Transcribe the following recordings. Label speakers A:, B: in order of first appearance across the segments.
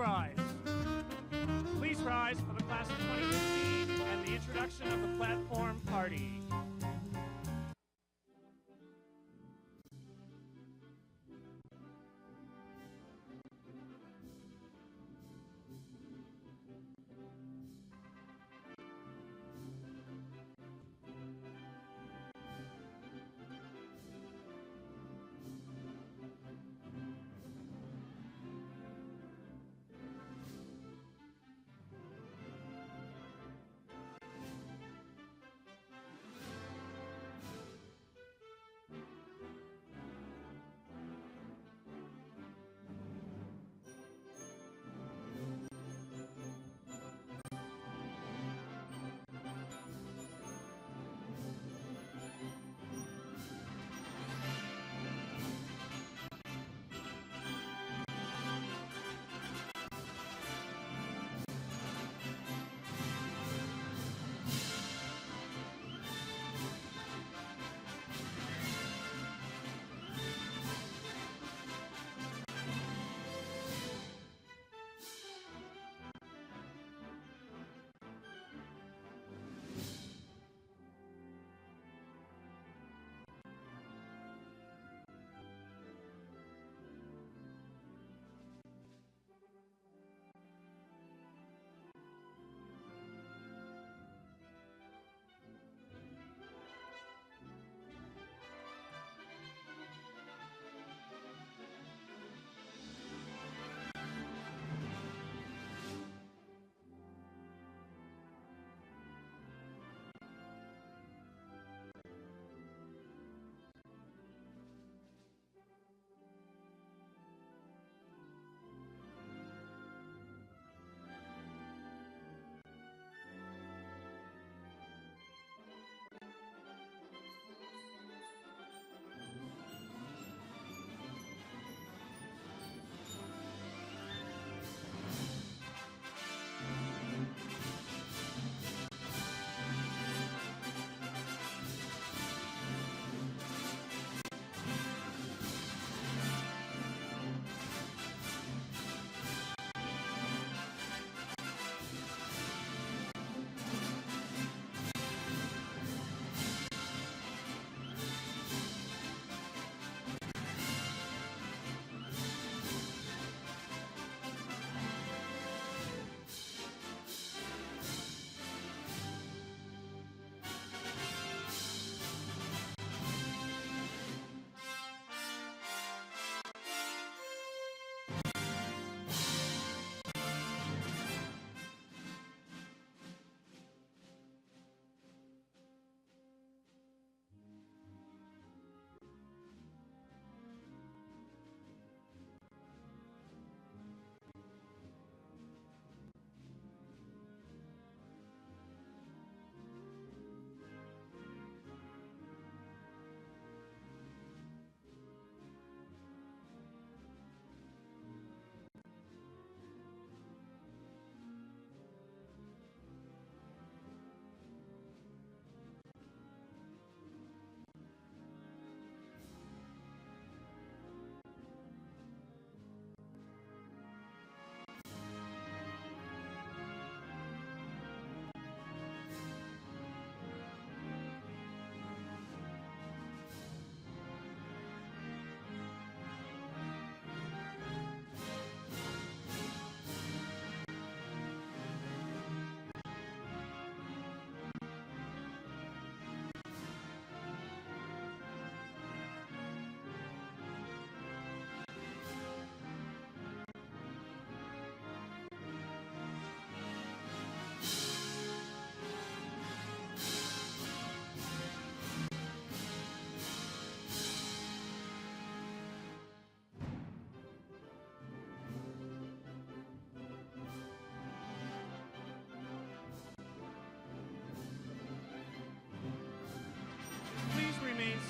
A: rise. Please rise for the class of 2015 and the introduction of the platform party.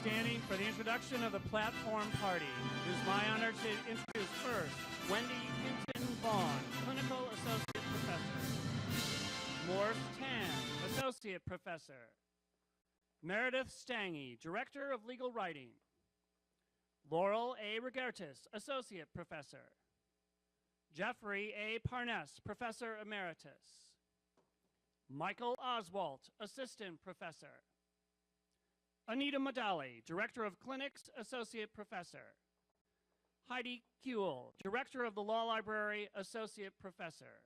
A: Standing for the introduction of the platform party. It is my honor to introduce first Wendy Hinton Vaughn, Clinical Associate Professor. Morse Tan, Associate Professor. Meredith Stange, Director of Legal Writing. Laurel A. Regertis, Associate Professor. Jeffrey A. Parness, Professor Emeritus. Michael Oswalt, Assistant Professor. Anita Madali, Director of Clinics, Associate Professor. Heidi Kuehl, Director of the Law Library, Associate Professor.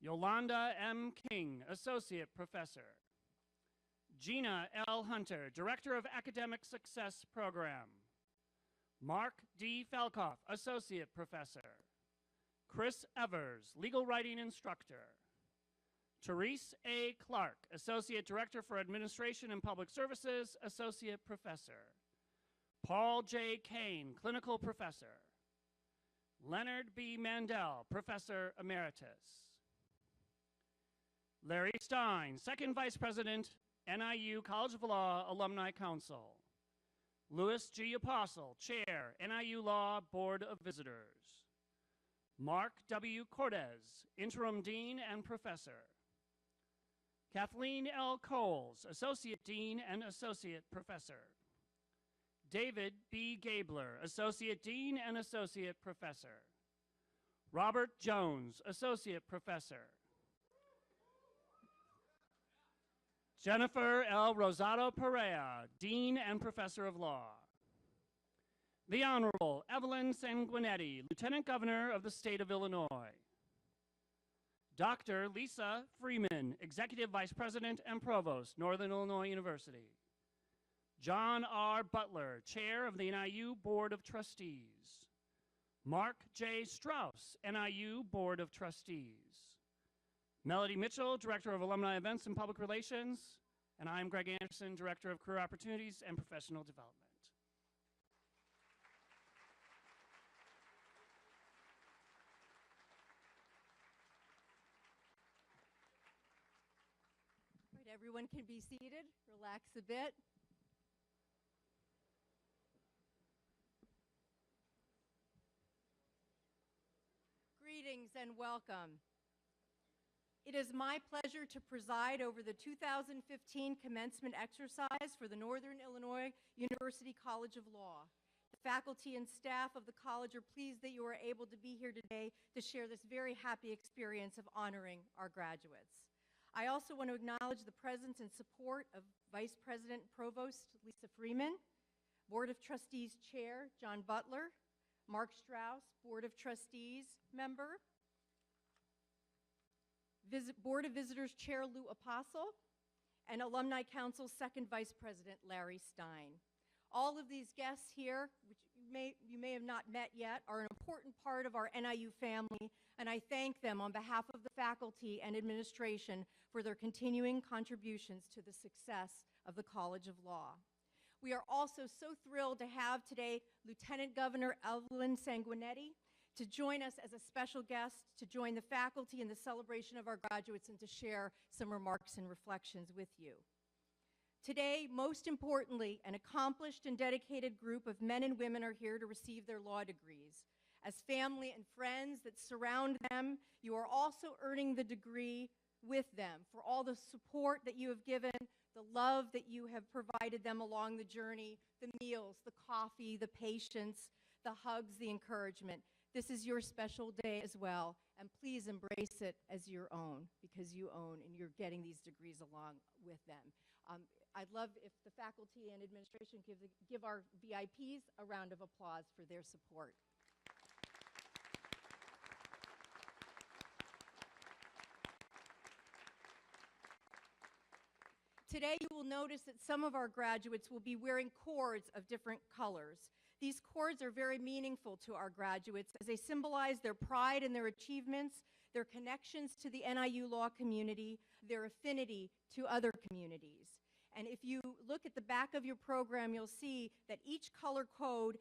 A: Yolanda M. King, Associate Professor. Gina L. Hunter, Director of Academic Success Program. Mark D. Falkoff, Associate Professor. Chris Evers, Legal Writing Instructor. Therese A. Clark, Associate Director for Administration and Public Services, Associate Professor. Paul J. Kane, Clinical Professor. Leonard B. Mandel, Professor Emeritus. Larry Stein, Second Vice President, NIU College of Law Alumni Council. Louis G. Apostle, Chair, NIU Law Board of Visitors. Mark W. Cortez, Interim Dean and Professor. Kathleen L. Coles, Associate Dean and Associate Professor. David B. Gabler, Associate Dean and Associate Professor. Robert Jones, Associate Professor. Jennifer L. Rosado Perea, Dean and Professor of Law. The Honorable Evelyn Sanguinetti, Lieutenant Governor of the State of Illinois. Dr. Lisa Freeman, Executive Vice President and Provost, Northern Illinois University. John R. Butler, Chair of the NIU Board of Trustees. Mark J. Strauss, NIU Board of Trustees. Melody Mitchell, Director of Alumni Events and Public Relations. And I'm Greg Anderson, Director of Career Opportunities and Professional Development.
B: All right, everyone can be seated, relax a bit. Greetings and welcome. It is my pleasure to preside over the 2015 commencement exercise for the Northern Illinois University College of Law. The faculty and staff of the college are pleased that you are able to be here today to share this very happy experience of honoring our graduates. I also want to acknowledge the presence and support of Vice President and Provost Lisa Freeman, Board of Trustees Chair John Butler, Mark Strauss, Board of Trustees member, Board of Visitors Chair Lou Apostle, and Alumni Council Second Vice President Larry Stein. All of these guests here, which you may have not met yet, are an important part of our NIU family, and I thank them on behalf of the faculty and administration for their continuing contributions to the success of the College of Law. We are also so thrilled to have today Lieutenant Governor Evelyn Sanguinetti to join us as a special guest, to join the faculty in the celebration of our graduates and to share some remarks and reflections with you. Today, most importantly, an accomplished and dedicated group of men and women are here to receive their law degrees. As family and friends that surround them, you are also earning the degree with them for all the support that you have given, the love that you have provided them along the journey, the meals, the coffee, the patience, the hugs, the encouragement. This is your special day as well, and please embrace it as your own, because you own and you're getting these degrees along with them. I'd love if the faculty and administration give our VIPs a round of applause for their support. Today you will notice that some of our graduates will be wearing cords of different colors. These cords are very meaningful to our graduates as they symbolize their pride in their achievements, their connections to the NIU law community, their affinity to other communities. And if you look at the back of your program, you'll see that each color cord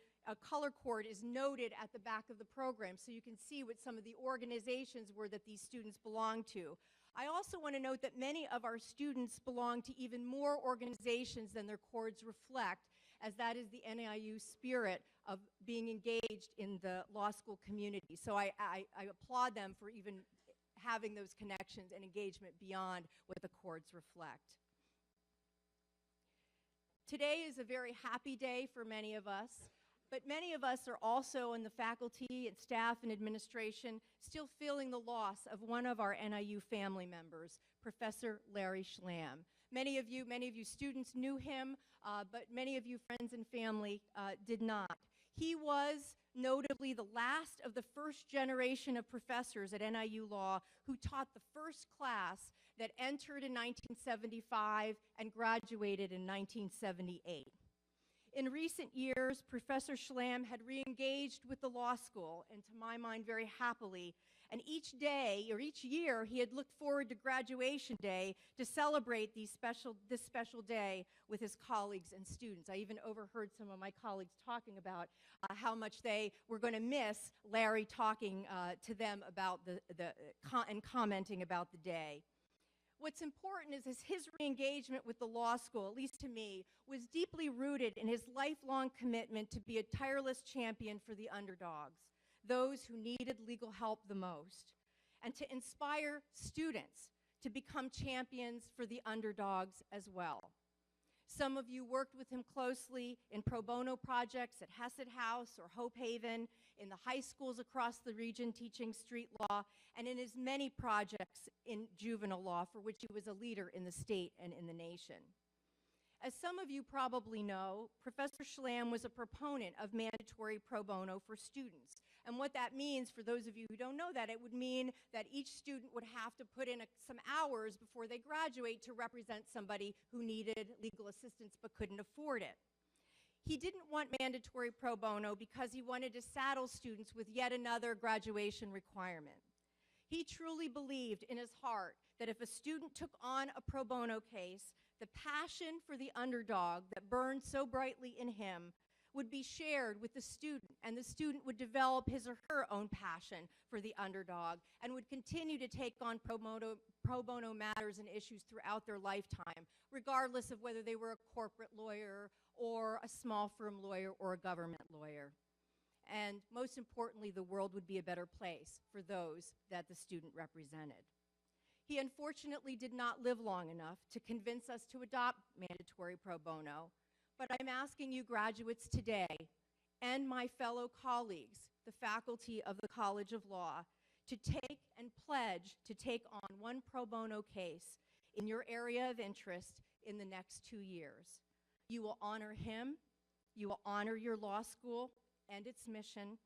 B: is noted at the back of the program, so you can see what some of the organizations were that these students belong to. I also want to note that many of our students belong to even more organizations than their cords reflect, as that is the NIU spirit of being engaged in the law school community. So I applaud them for even having those connections and engagement beyond what the cords reflect. Today is a very happy day for many of us. But many of us are also in the faculty and staff and administration still feeling the loss of one of our NIU family members, Professor Larry Schlamm. Many of you students knew him, but many of you friends and family did not. He was notably the last of the first generation of professors at NIU Law who taught the first class that entered in 1975 and graduated in 1978. In recent years, Professor Schlamm had re-engaged with the law school, and to my mind, very happily. And each day, or each year, he had looked forward to graduation day to celebrate this special day with his colleagues and students. I even overheard some of my colleagues talking about how much they were going to miss Larry talking to them about and commenting about the day. What's important is his re-engagement with the law school, at least to me, was deeply rooted in his lifelong commitment to be a tireless champion for the underdogs, those who needed legal help the most, and to inspire students to become champions for the underdogs as well. Some of you worked with him closely in pro bono projects at Hesed House or Hope Haven, in the high schools across the region teaching street law, and in his many projects in juvenile law for which he was a leader in the state and in the nation. As some of you probably know, Professor Schlamm was a proponent of mandatory pro bono for students. And what that means, for those of you who don't know that, it would mean that each student would have to put in some hours before they graduate to represent somebody who needed legal assistance but couldn't afford it. He didn't want mandatory pro bono because he wanted to saddle students with yet another graduation requirement. He truly believed in his heart that if a student took on a pro bono case, the passion for the underdog that burned so brightly in him would be shared with the student, and the student would develop his or her own passion for the underdog and would continue to take on pro bono matters and issues throughout their lifetime, regardless of whether they were a corporate lawyer or a small firm lawyer or a government lawyer. And most importantly, the world would be a better place for those that the student represented. He unfortunately did not live long enough to convince us to adopt mandatory pro bono, but I'm asking you graduates today and my fellow colleagues, the faculty of the College of Law, to take and pledge to take on one pro bono case in your area of interest in the next 2 years. You will honor him, you will honor your law school and its mission,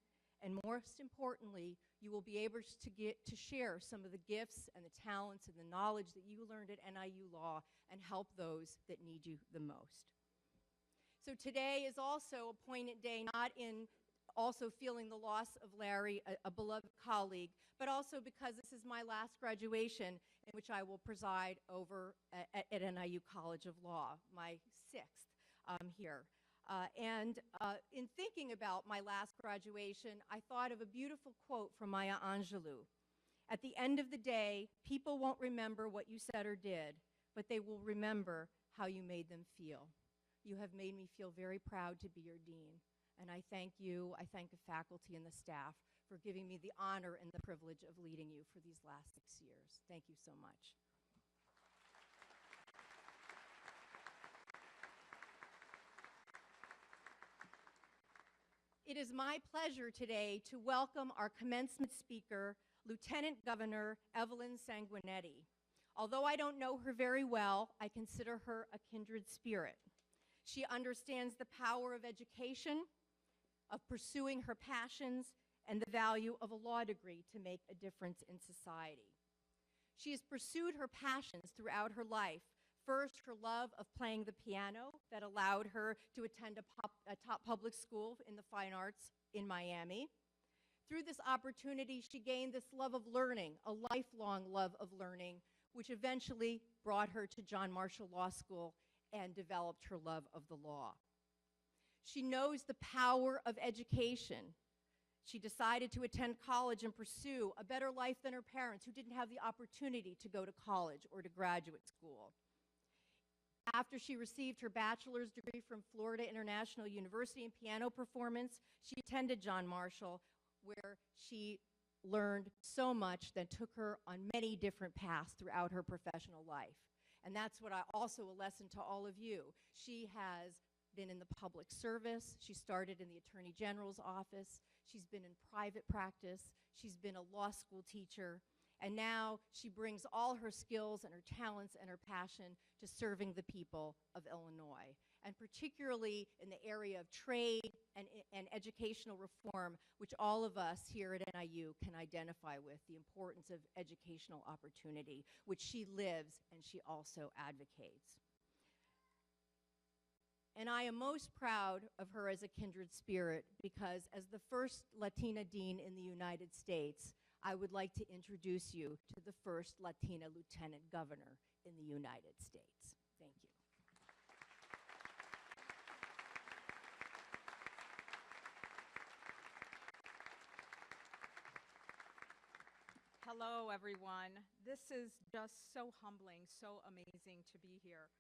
B: and most importantly, you will be able to share some of the gifts and the talents and the knowledge that you learned at NIU Law and help those that need you the most. So today is also a poignant day, not in also feeling the loss of Larry, a beloved colleague, but also because this is my last graduation in which I will preside over at NIU College of Law, my 6th here. In thinking about my last graduation, I thought of a beautiful quote from Maya Angelou. At the end of the day, people won't remember what you said or did, but they will remember how you made them feel. You have made me feel very proud to be your dean, and I thank you, I thank the faculty and the staff for giving me the honor and the privilege of leading you for these last 6 years. Thank you so much. It is my pleasure today to welcome our commencement speaker, Lieutenant Governor Evelyn Sanguinetti. Although I don't know her very well, I consider her a kindred spirit. She understands the power of education, of pursuing her passions, and the value of a law degree to make a difference in society. She has pursued her passions throughout her life. First, her love of playing the piano that allowed her to attend a top public school in the fine arts in Miami. Through this opportunity, she gained this love of learning, a lifelong love of learning, which eventually brought her to John Marshall Law School and developed her love of the law. She knows the power of education. She decided to attend college and pursue a better life than her parents, who didn't have the opportunity to go to college or to graduate school. After she received her bachelor's degree from Florida International University in piano performance, she attended John Marshall, where she learned so much that took her on many different paths throughout her professional life. And that's what also a lesson to all of you. She has been in the public service. She started in the Attorney General's office. She's been in private practice. She's been a law school teacher. And now she brings all her skills and her talents and her passion to serving the people of Illinois, and particularly in the area of trade and educational reform, which all of us here at NIU can identify with, the importance of educational opportunity, which she lives and she also advocates. And I am most proud of her as a kindred spirit because as the first Latina dean in the United States, I would like to introduce you to the first Latina lieutenant governor in the United States. Thank you.
C: Hello, everyone. This is just so humbling, so amazing to be here.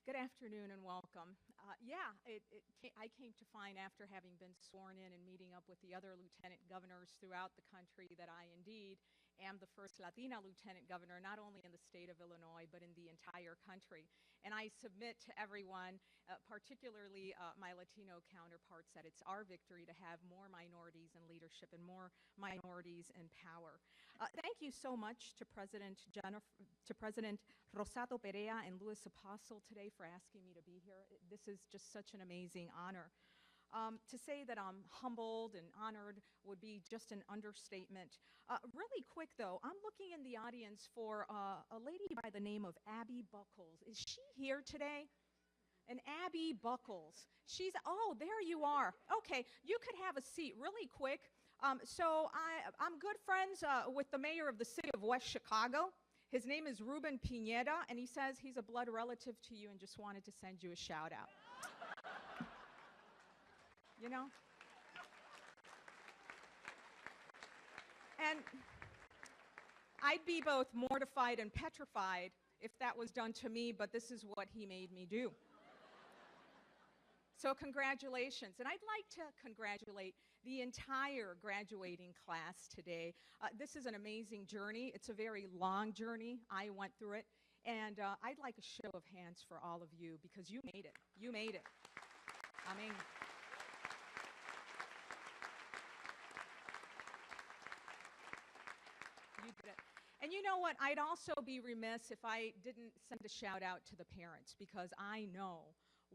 C: Good afternoon and welcome. I came to find after having been sworn in and meeting up with the other lieutenant governors throughout the country that I indeed am the first Latina lieutenant governor, not only in the state of Illinois, but in the entire country. And I submit to everyone, particularly my Latino counterparts, that it's our victory to have more minorities in leadership and more minorities in power. Thank you so much to President Rosato Perea and Luis Apostle today for asking me to be here. This is just such an amazing honor. To say that I'm humbled and honored would be just an understatement. Really quick, though, I'm looking in the audience for a lady by the name of Abby Buckles. Is she here today? And Abby Buckles. Oh, there you are. Okay, you could have a seat really quick. So I'm good friends with the mayor of the city of West Chicago. His name is Ruben Pineda, and he says he's a blood relative to you and just wanted to send you a shout out. You know? And I'd be both mortified and petrified if that was done to me, but this is what he made me do. So congratulations. And I'd like to congratulate the entire graduating class today. This is an amazing journey. It's a very long journey. I went through it. And I'd like a show of hands for all of you because you made it. You made it. I mean, you did it. And you know what? I'd also be remiss if I didn't send a shout out to the parents because I know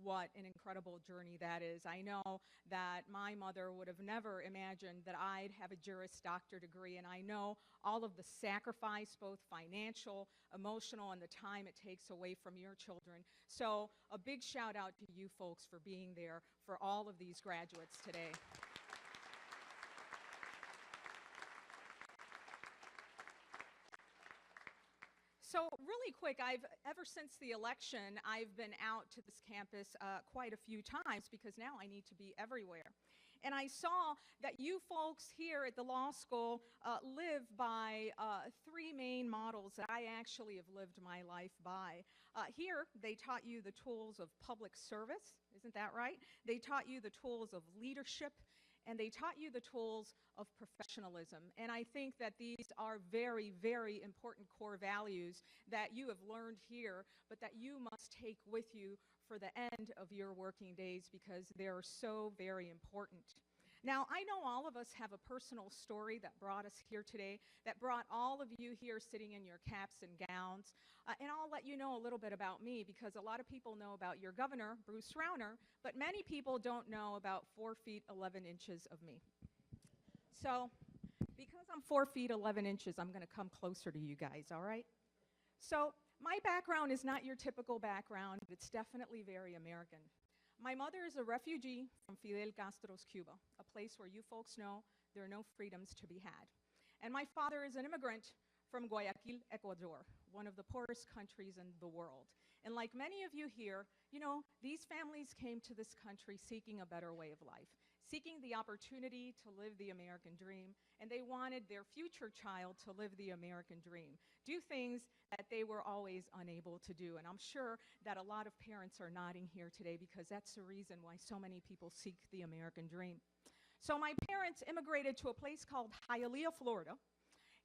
C: what an incredible journey that is. I know that my mother would have never imagined that I'd have a Juris Doctor degree, and I know all of the sacrifice, both financial, emotional, and the time it takes away from your children. So a big shout out to you folks for being there for all of these graduates today. So really quick, ever since the election, I've been out to this campus quite a few times because now I need to be everywhere. And I saw that you folks here at the law school live by three main models that I actually have lived my life by. Here, they taught you the tools of public service, isn't that right? They taught you the tools of leadership, and they taught you the tools of professionalism. And I think that these are very, very important core values that you have learned here, but that you must take with you for the end of your working days because they're so very important. Now, I know all of us have a personal story that brought us here today, that brought all of you here sitting in your caps and gowns. And I'll let you know a little bit about me because a lot of people know about your governor, Bruce Rauner, but many people don't know about 4 feet 11 inches of me. So because I'm 4 feet 11 inches, I'm going to come closer to you guys, all right? So my background is not your typical background. It's definitely very American. My mother is a refugee from Fidel Castro's Cuba, a place where you folks know there are no freedoms to be had. And my father is an immigrant from Guayaquil, Ecuador, one of the poorest countries in the world. And like many of you here, you know, these families came to this country seeking a better way of life, seeking the opportunity to live the American dream, and they wanted their future child to live the American dream, do things that they were always unable to do. And I'm sure that a lot of parents are nodding here today because that's the reason why so many people seek the American dream. So my parents immigrated to a place called Hialeah, Florida.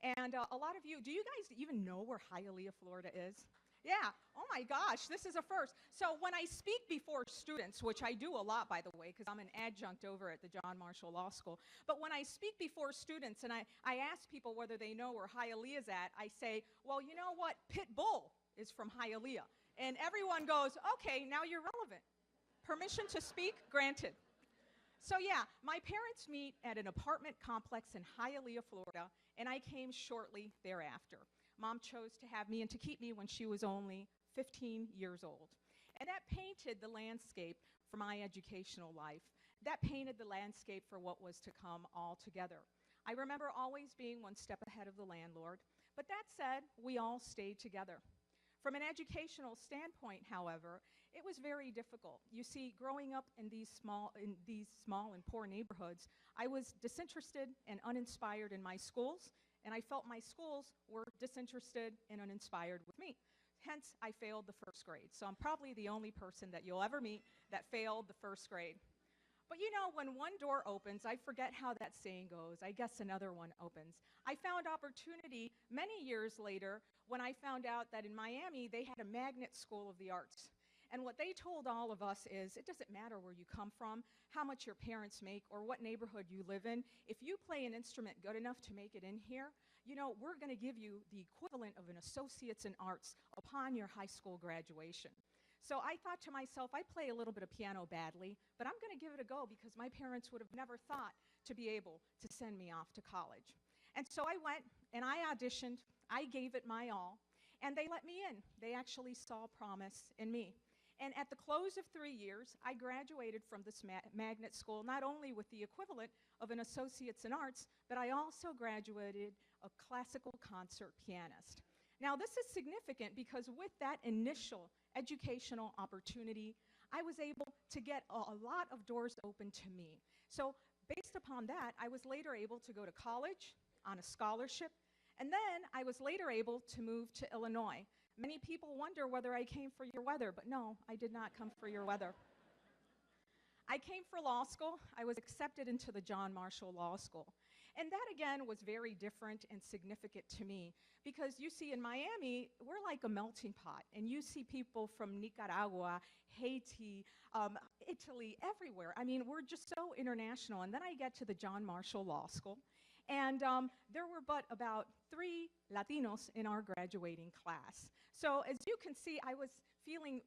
C: And a lot of you, do you guys even know where Hialeah, Florida is? Yeah. Oh my gosh, this is a first. So when I speak before students, which I do a lot, by the way, because I'm an adjunct over at the John Marshall Law School, but when I speak before students and I ask people whether they know where Hialeah is at, I say, well, you know what? Pit Bull is from Hialeah. And everyone goes, okay, now you're relevant. Permission to speak granted. So yeah, my parents meet at an apartment complex in Hialeah, Florida, and I came shortly thereafter. Mom chose to have me and to keep me when she was only 15 years old. And that painted the landscape for my educational life. That painted the landscape for what was to come altogether. I remember always being one step ahead of the landlord, but that said, we all stayed together. From an educational standpoint, however, it was very difficult. You see, growing up in these small and poor neighborhoods, I was disinterested and uninspired in my schools, and I felt my schools were disinterested and uninspired with me. Hence, I failed the first grade. So I'm probably the only person that you'll ever meet that failed the first grade. But you know, when one door opens, I forget how that saying goes, I guess another one opens. I found opportunity many years later when I found out that in Miami, they had a magnet school of the arts. And what they told all of us is, it doesn't matter where you come from, how much your parents make, or what neighborhood you live in. If you play an instrument good enough to make it in here, you know, we're going to give you the equivalent of an associate's in arts upon your high school graduation. So I thought to myself, I play a little bit of piano badly, but I'm going to give it a go because my parents would have never thought to be able to send me off to college. And so I went and I auditioned, I gave it my all, and they let me in. They actually saw promise in me. And at the close of 3 years, I graduated from this magnet school not only with the equivalent of an associate's in arts, but I also graduated a classical concert pianist. Now this is significant because with that initial educational opportunity, I was able to get a lot of doors open to me. So based upon that, I was later able to go to college on a scholarship, and then I was later able to move to Illinois. Many people wonder whether I came for your weather, but no, I did not come for your weather. I came for law school. I was accepted into the John Marshall Law School. And that, again, was very different and significant to me because you see, in Miami, we're like a melting pot. And you see people from Nicaragua, Haiti, Italy, everywhere. I mean, we're just so international. And then I get to the John Marshall Law School, and there were but about 3 Latinos in our graduating class. So as you can see, I was feeling,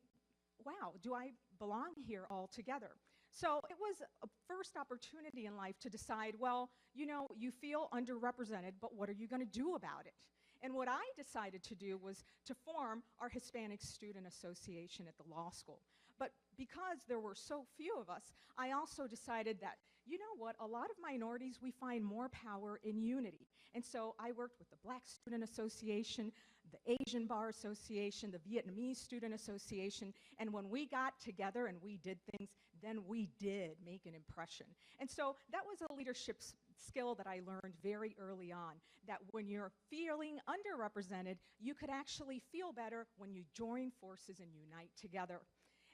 C: wow, do I belong here altogether? So it was a first opportunity in life to decide, well, you know, you feel underrepresented, but what are you going to do about it? And what I decided to do was to form our Hispanic Student Association at the law school. But because there were so few of us, I also decided that, you know what, a lot of minorities, we find more power in unity. And so I worked with the Black Student Association, the Asian Bar Association, the Vietnamese Student Association, and when we got together and we did things, then we did make an impression. And so that was a leadership skill that I learned very early on, that when you're feeling underrepresented, you could actually feel better when you join forces and unite together.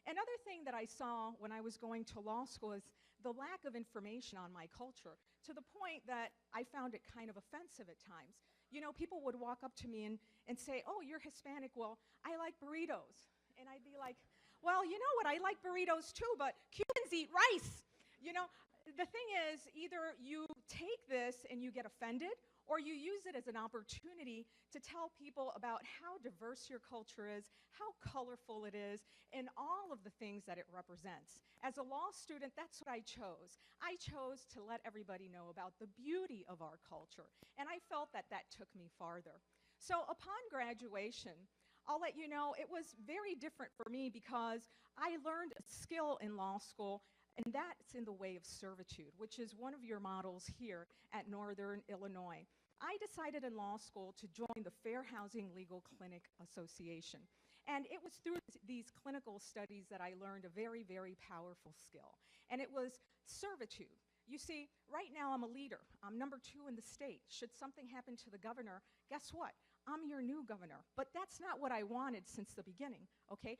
C: Another thing that I saw when I was going to law school is the lack of information on my culture, to the point that I found it kind of offensive at times. You know, people would walk up to me and say, oh, you're Hispanic, well, I like burritos. And I'd be like, well, you know what, I like burritos too, but Cubans eat rice. You know, the thing is, either you take this and you get offended, or you use it as an opportunity to tell people about how diverse your culture is, how colorful it is, and all of the things that it represents. As a law student, that's what I chose. I chose to let everybody know about the beauty of our culture, and I felt that that took me farther. So upon graduation, I'll let you know, it was very different for me because I learned a skill in law school, and that's in the way of servitude, which is one of your models here at Northern Illinois. I decided in law school to join the Fair Housing Legal Clinic Association. And it was through these clinical studies that I learned a very, very powerful skill. And it was servitude. You see, right now I'm a leader. I'm #2 in the state. Should something happen to the governor, guess what? I'm your new governor. But that's not what I wanted since the beginning, okay?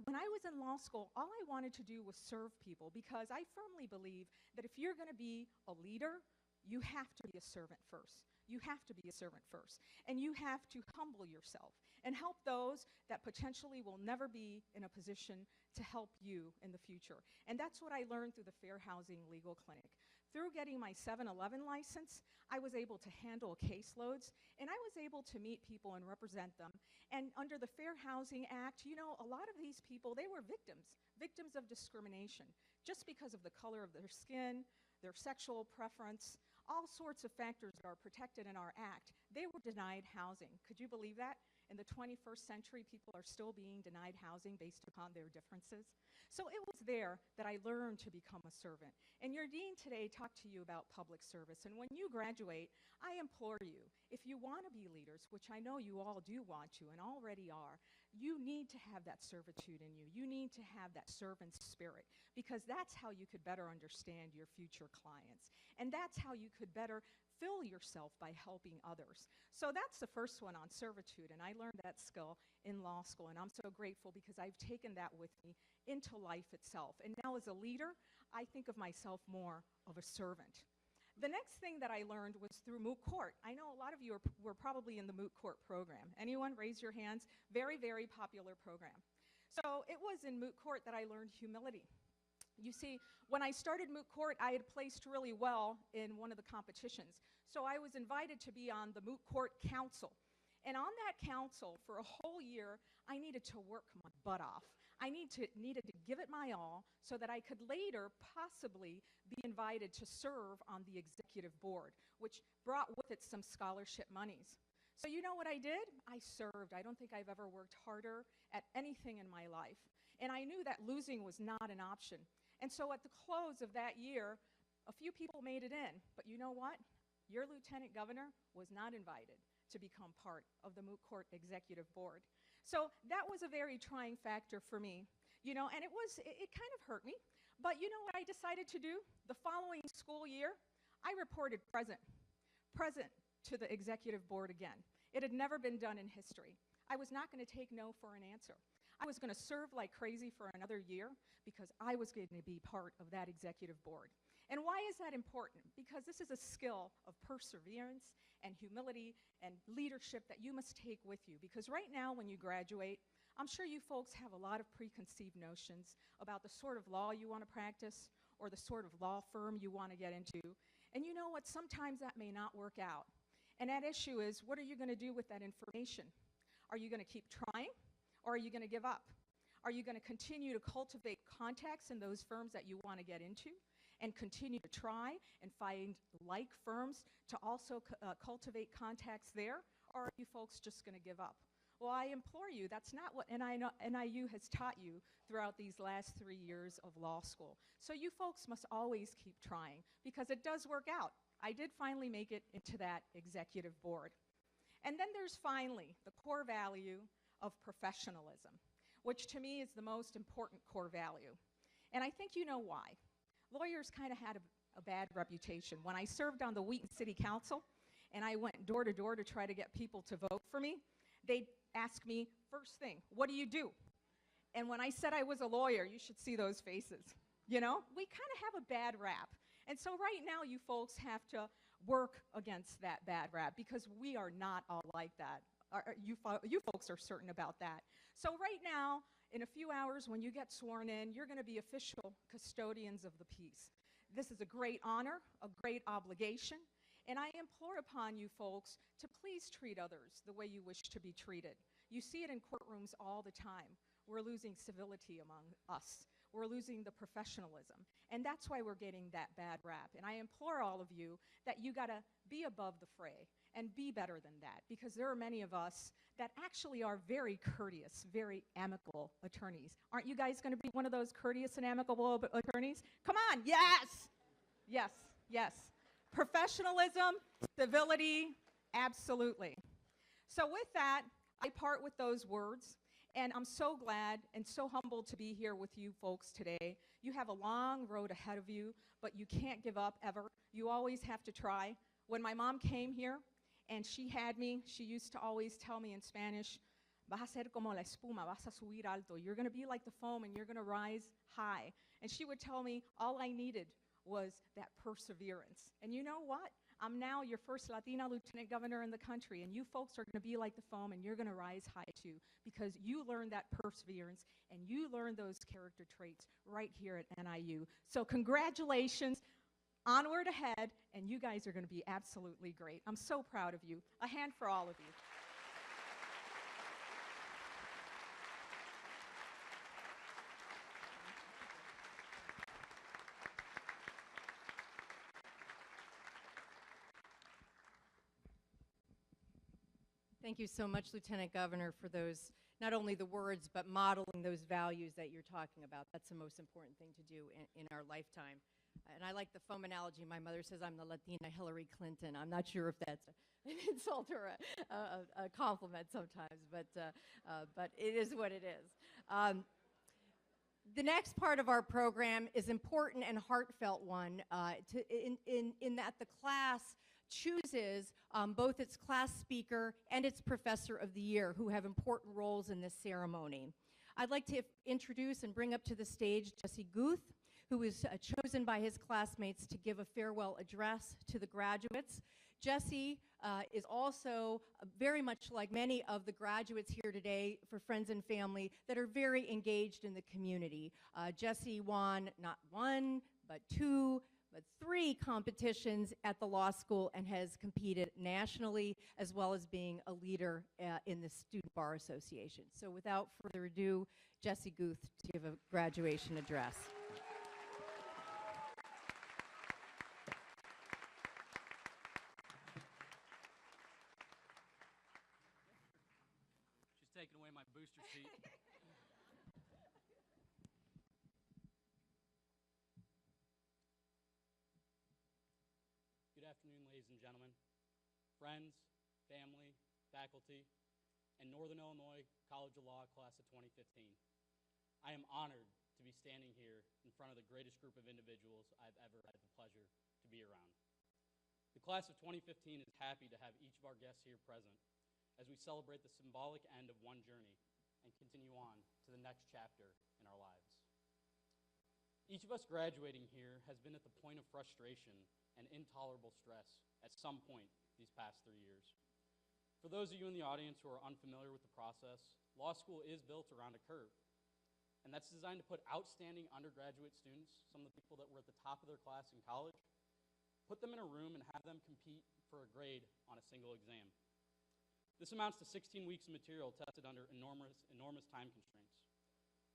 C: When I was in law school, all I wanted to do was serve people because I firmly believe that if you're going to be a leader, you have to be a servant first. you have to be a servant first. And you have to humble yourself and help those that potentially will never be in a position to help you in the future. And that's what I learned through the Fair Housing Legal Clinic. Through getting my 7-Eleven license, I was able to handle caseloads, and I was able to meet people and represent them. And under the Fair Housing Act, you know, a lot of these people, they were victims of discrimination, just because of the color of their skin, their sexual preference, all sorts of factors that are protected in our act. They were denied housing. Could you believe that? In the 21st century, people are still being denied housing based upon their differences. So it was there that I learned to become a servant. And your dean today talked to you about public service. And when you graduate, I implore you, if you want to be leaders, which I know you all do want to and already are, you need to have that servitude in you. You need to have that servant spirit, because that's how you could better understand your future clients. And that's how you could better fill yourself by helping others. So that's the first one on servitude, and I learned that skill in law school, and I'm so grateful because I've taken that with me into life itself. And now as a leader, I think of myself more of a servant. The next thing that I learned was through moot court. I know a lot of you were probably in the moot court program. Anyone? Raise your hands. Very, very popular program. So it was in moot court that I learned humility. You see, when I started moot court, I had placed really well in one of the competitions. So I was invited to be on the moot court council. And on that council, for a whole year, I needed to work my butt off. I needed to give it my all so that I could later possibly be invited to serve on the executive board, which brought with it some scholarship monies. So you know what I did? I served. I don't think I've ever worked harder at anything in my life. And I knew that losing was not an option. And so at the close of that year, a few people made it in. But you know what? Your lieutenant governor was not invited to become part of the moot court executive board. So that was a very trying factor for me, you know, and it kind of hurt me. But you know what I decided to do? The following school year, I reported present to the executive board again. It had never been done in history. I was not going to take no for an answer. I was going to serve like crazy for another year because I was going to be part of that executive board. And why is that important? Because this is a skill of perseverance and humility and leadership that you must take with you. Because right now when you graduate, I'm sure you folks have a lot of preconceived notions about the sort of law you want to practice or the sort of law firm you want to get into. And you know what? Sometimes that may not work out. And that issue is, what are you going to do with that information? Are you going to keep trying? Or are you going to give up? Are you going to continue to cultivate contacts in those firms that you want to get into and continue to try and find like firms to also cultivate contacts there? Or are you folks just going to give up? Well, I implore you, that's not what NIU has taught you throughout these last 3 years of law school. So you folks must always keep trying, because it does work out. I did finally make it into that executive board. And then there's finally the core value of professionalism, which to me is the most important core value. And I think you know why. Lawyers kind of had a bad reputation. When I served on the Wheaton City Council and I went door to door to try to get people to vote for me, they'd ask me, first thing, what do you do? And when I said I was a lawyer, you should see those faces. You know, we kind of have a bad rap. And so right now you folks have to work against that bad rap, because we are not all like that. You folks are certain about that. So right now, in a few hours when you get sworn in, you're going to be official custodians of the peace. This is a great honor, a great obligation, and I implore upon you folks to please treat others the way you wish to be treated. You see it in courtrooms all the time. We're losing civility among us. We're losing the professionalism, and that's why we're getting that bad rap. And I implore all of you that you got to be above the fray and be better than that, because there are many of us that actually are very courteous, very amicable attorneys. Aren't you guys going to be one of those courteous and amicable attorneys? Come on, yes! Yes, yes. Professionalism, civility, absolutely. So with that, I part with those words, and I'm so glad and so humbled to be here with you folks today. You have a long road ahead of you, but you can't give up ever. You always have to try. When my mom came here and she had me, she used to always tell me in Spanish, vas a ser como la espuma, vas a subir alto. You're going to be like the foam and you're going to rise high. And she would tell me all I needed was that perseverance. And you know what? I'm now your first Latina lieutenant governor in the country, and you folks are going to be like the foam, and you're going to rise high too, because you learned that perseverance and you learned those character traits right here at NIU. So congratulations, onward ahead, and you guys are going to be absolutely great. I'm so proud of you. A hand for all of you.
B: Thank you so much, Lieutenant Governor, for those, not only the words, but modeling those values that you're talking about. That's the most important thing to do in our lifetime. And I like the foam analogy. My mother says I'm the Latina Hillary Clinton. I'm not sure if that's an insult or a compliment sometimes, but it is what it is. The next part of our program is important and heartfelt one in that the class chooses both its class speaker and its professor of the year, who have important roles in this ceremony. I'd like to introduce and bring up to the stage Jesse Guth, who was chosen by his classmates to give a farewell address to the graduates. Jesse is also very much like many of the graduates here today, for friends and family, that are very engaged in the community. Jesse won not one, but two, but three competitions at the law school and has competed nationally, as well as being a leader in the Student Bar Association. So without further ado, Jesse Guth to give a graduation address.
D: She's taking away my booster seat. Good afternoon, ladies and gentlemen, friends, family, faculty, and Northern Illinois College of Law class of 2015. I am honored to be standing here in front of the greatest group of individuals I've ever had the pleasure to be around. The class of 2015 is happy to have each of our guests here present as we celebrate the symbolic end of one journey and continue on to the next chapter in our lives. Each of us graduating here has been at the point of frustration and intolerable stress at some point these past 3 years. For those of you in the audience who are unfamiliar with the process, law school is built around a curve, and that's designed to put outstanding undergraduate students, some of the people that were at the top of their class in college, put them in a room and have them compete for a grade on a single exam. This amounts to 16 weeks of material tested under enormous time constraints.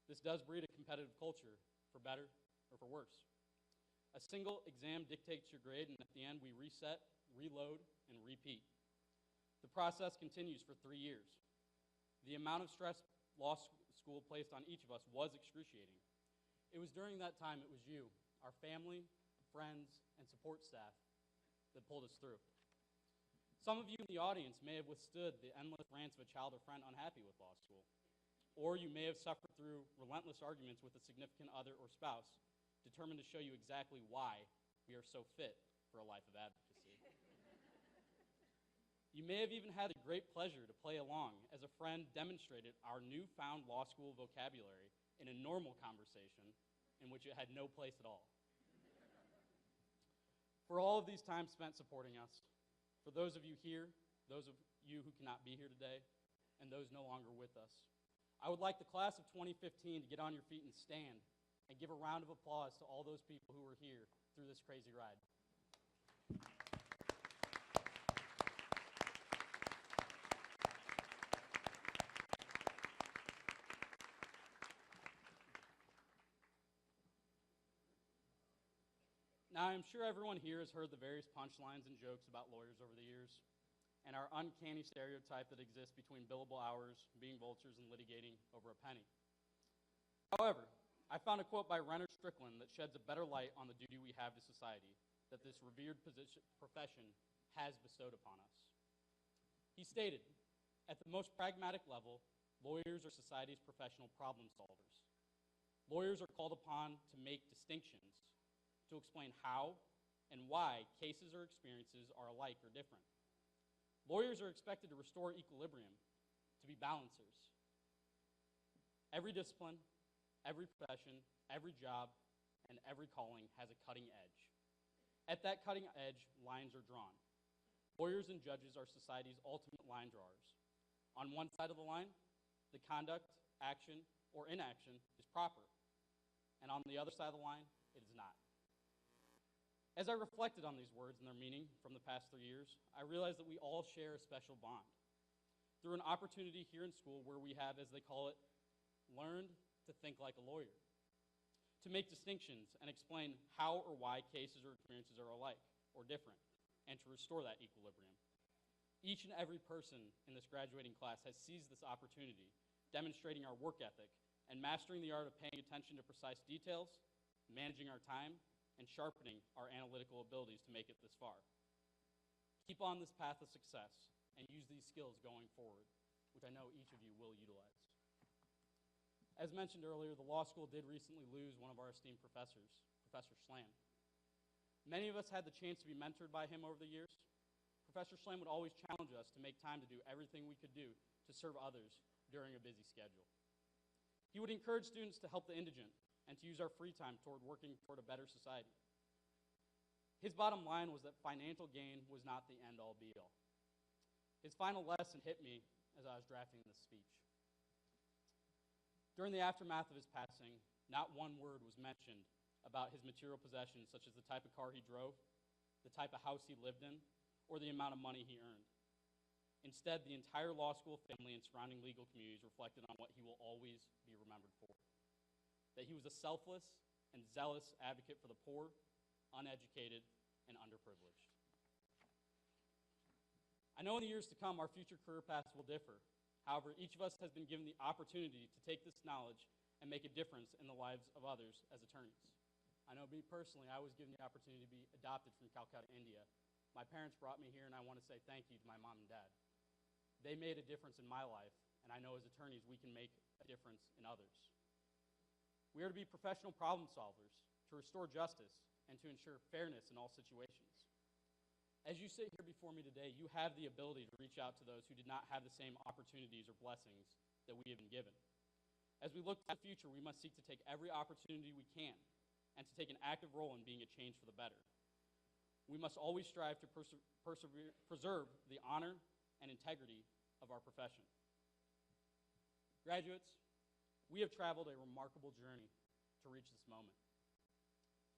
D: This does breed a competitive culture, for better or for worse. A single exam dictates your grade, and at the end we reset, reload, and repeat. The process continues for 3 years. The amount of stress law school placed on each of us was excruciating. It was during that time it was you, our family, friends, and support staff that pulled us through. Some of you in the audience may have withstood the endless rants of a child or friend unhappy with law school, or you may have suffered through relentless arguments with a significant other or spouse, determined to show you exactly why we are so fit for a life of advocacy. You may have even had the great pleasure to play along as a friend demonstrated our newfound law school vocabulary in a normal conversation in which it had no place at all. For all of these times spent supporting us, for those of you here, those of you who cannot be here today, and those no longer with us, I would like the class of 2015 to get on your feet and stand and give a round of applause to all those people who were here through this crazy ride. Now, I'm sure everyone here has heard the various punchlines and jokes about lawyers over the years, and our uncanny stereotype that exists between billable hours, being vultures, and litigating over a penny. However, I found a quote by Renner Strickland that sheds a better light on the duty we have to society that this revered profession has bestowed upon us. He stated, "At the most pragmatic level, lawyers are society's professional problem solvers. Lawyers are called upon to make distinctions, to explain how and why cases or experiences are alike or different. Lawyers are expected to restore equilibrium, to be balancers. Every discipline, every profession, every job, and every calling has a cutting edge. At that cutting edge, lines are drawn. Lawyers and judges are society's ultimate line drawers. On one side of the line, the conduct, action, or inaction is proper. And on the other side of the line, it is not. As I reflected on these words and their meaning from the past 3 years, I realized that we all share a special bond. Through an opportunity here in school where we have, as they call it, learned to think like a lawyer, to make distinctions and explain how or why cases or experiences are alike or different, and to restore that equilibrium. Each and every person in this graduating class has seized this opportunity, demonstrating our work ethic and mastering the art of paying attention to precise details, managing our time, and sharpening our analytical abilities to make it this far. Keep on this path of success and use these skills going forward, which I know each of you will utilize. As mentioned earlier, the law school did recently lose one of our esteemed professors, Professor Schlam. Many of us had the chance to be mentored by him over the years. Professor Schlam would always challenge us to make time to do everything we could do to serve others during a busy schedule. He would encourage students to help the indigent and to use our free time toward working toward a better society. His bottom line was that financial gain was not the end-all be-all. His final lesson hit me as I was drafting this speech. During the aftermath of his passing, not one word was mentioned about his material possessions, such as the type of car he drove, the type of house he lived in, or the amount of money he earned. Instead, the entire law school family and surrounding legal communities reflected on what he will always be remembered for. That he was a selfless and zealous advocate for the poor, uneducated, and underprivileged. I know in the years to come, our future career paths will differ. However, each of us has been given the opportunity to take this knowledge and make a difference in the lives of others as attorneys. I know me personally, I was given the opportunity to be adopted from Calcutta, India. My parents brought me here, and I want to say thank you to my mom and dad. They made a difference in my life, and I know as attorneys we can make a difference in others. We are to be professional problem solvers, to restore justice, and to ensure fairness in all situations. As you sit here before me today, you have the ability to reach out to those who did not have the same opportunities or blessings that we have been given. As we look to the future, we must seek to take every opportunity we can and to take an active role in being a change for the better. We must always strive to preserve the honor and integrity of our profession. Graduates, we have traveled a remarkable journey to reach this moment.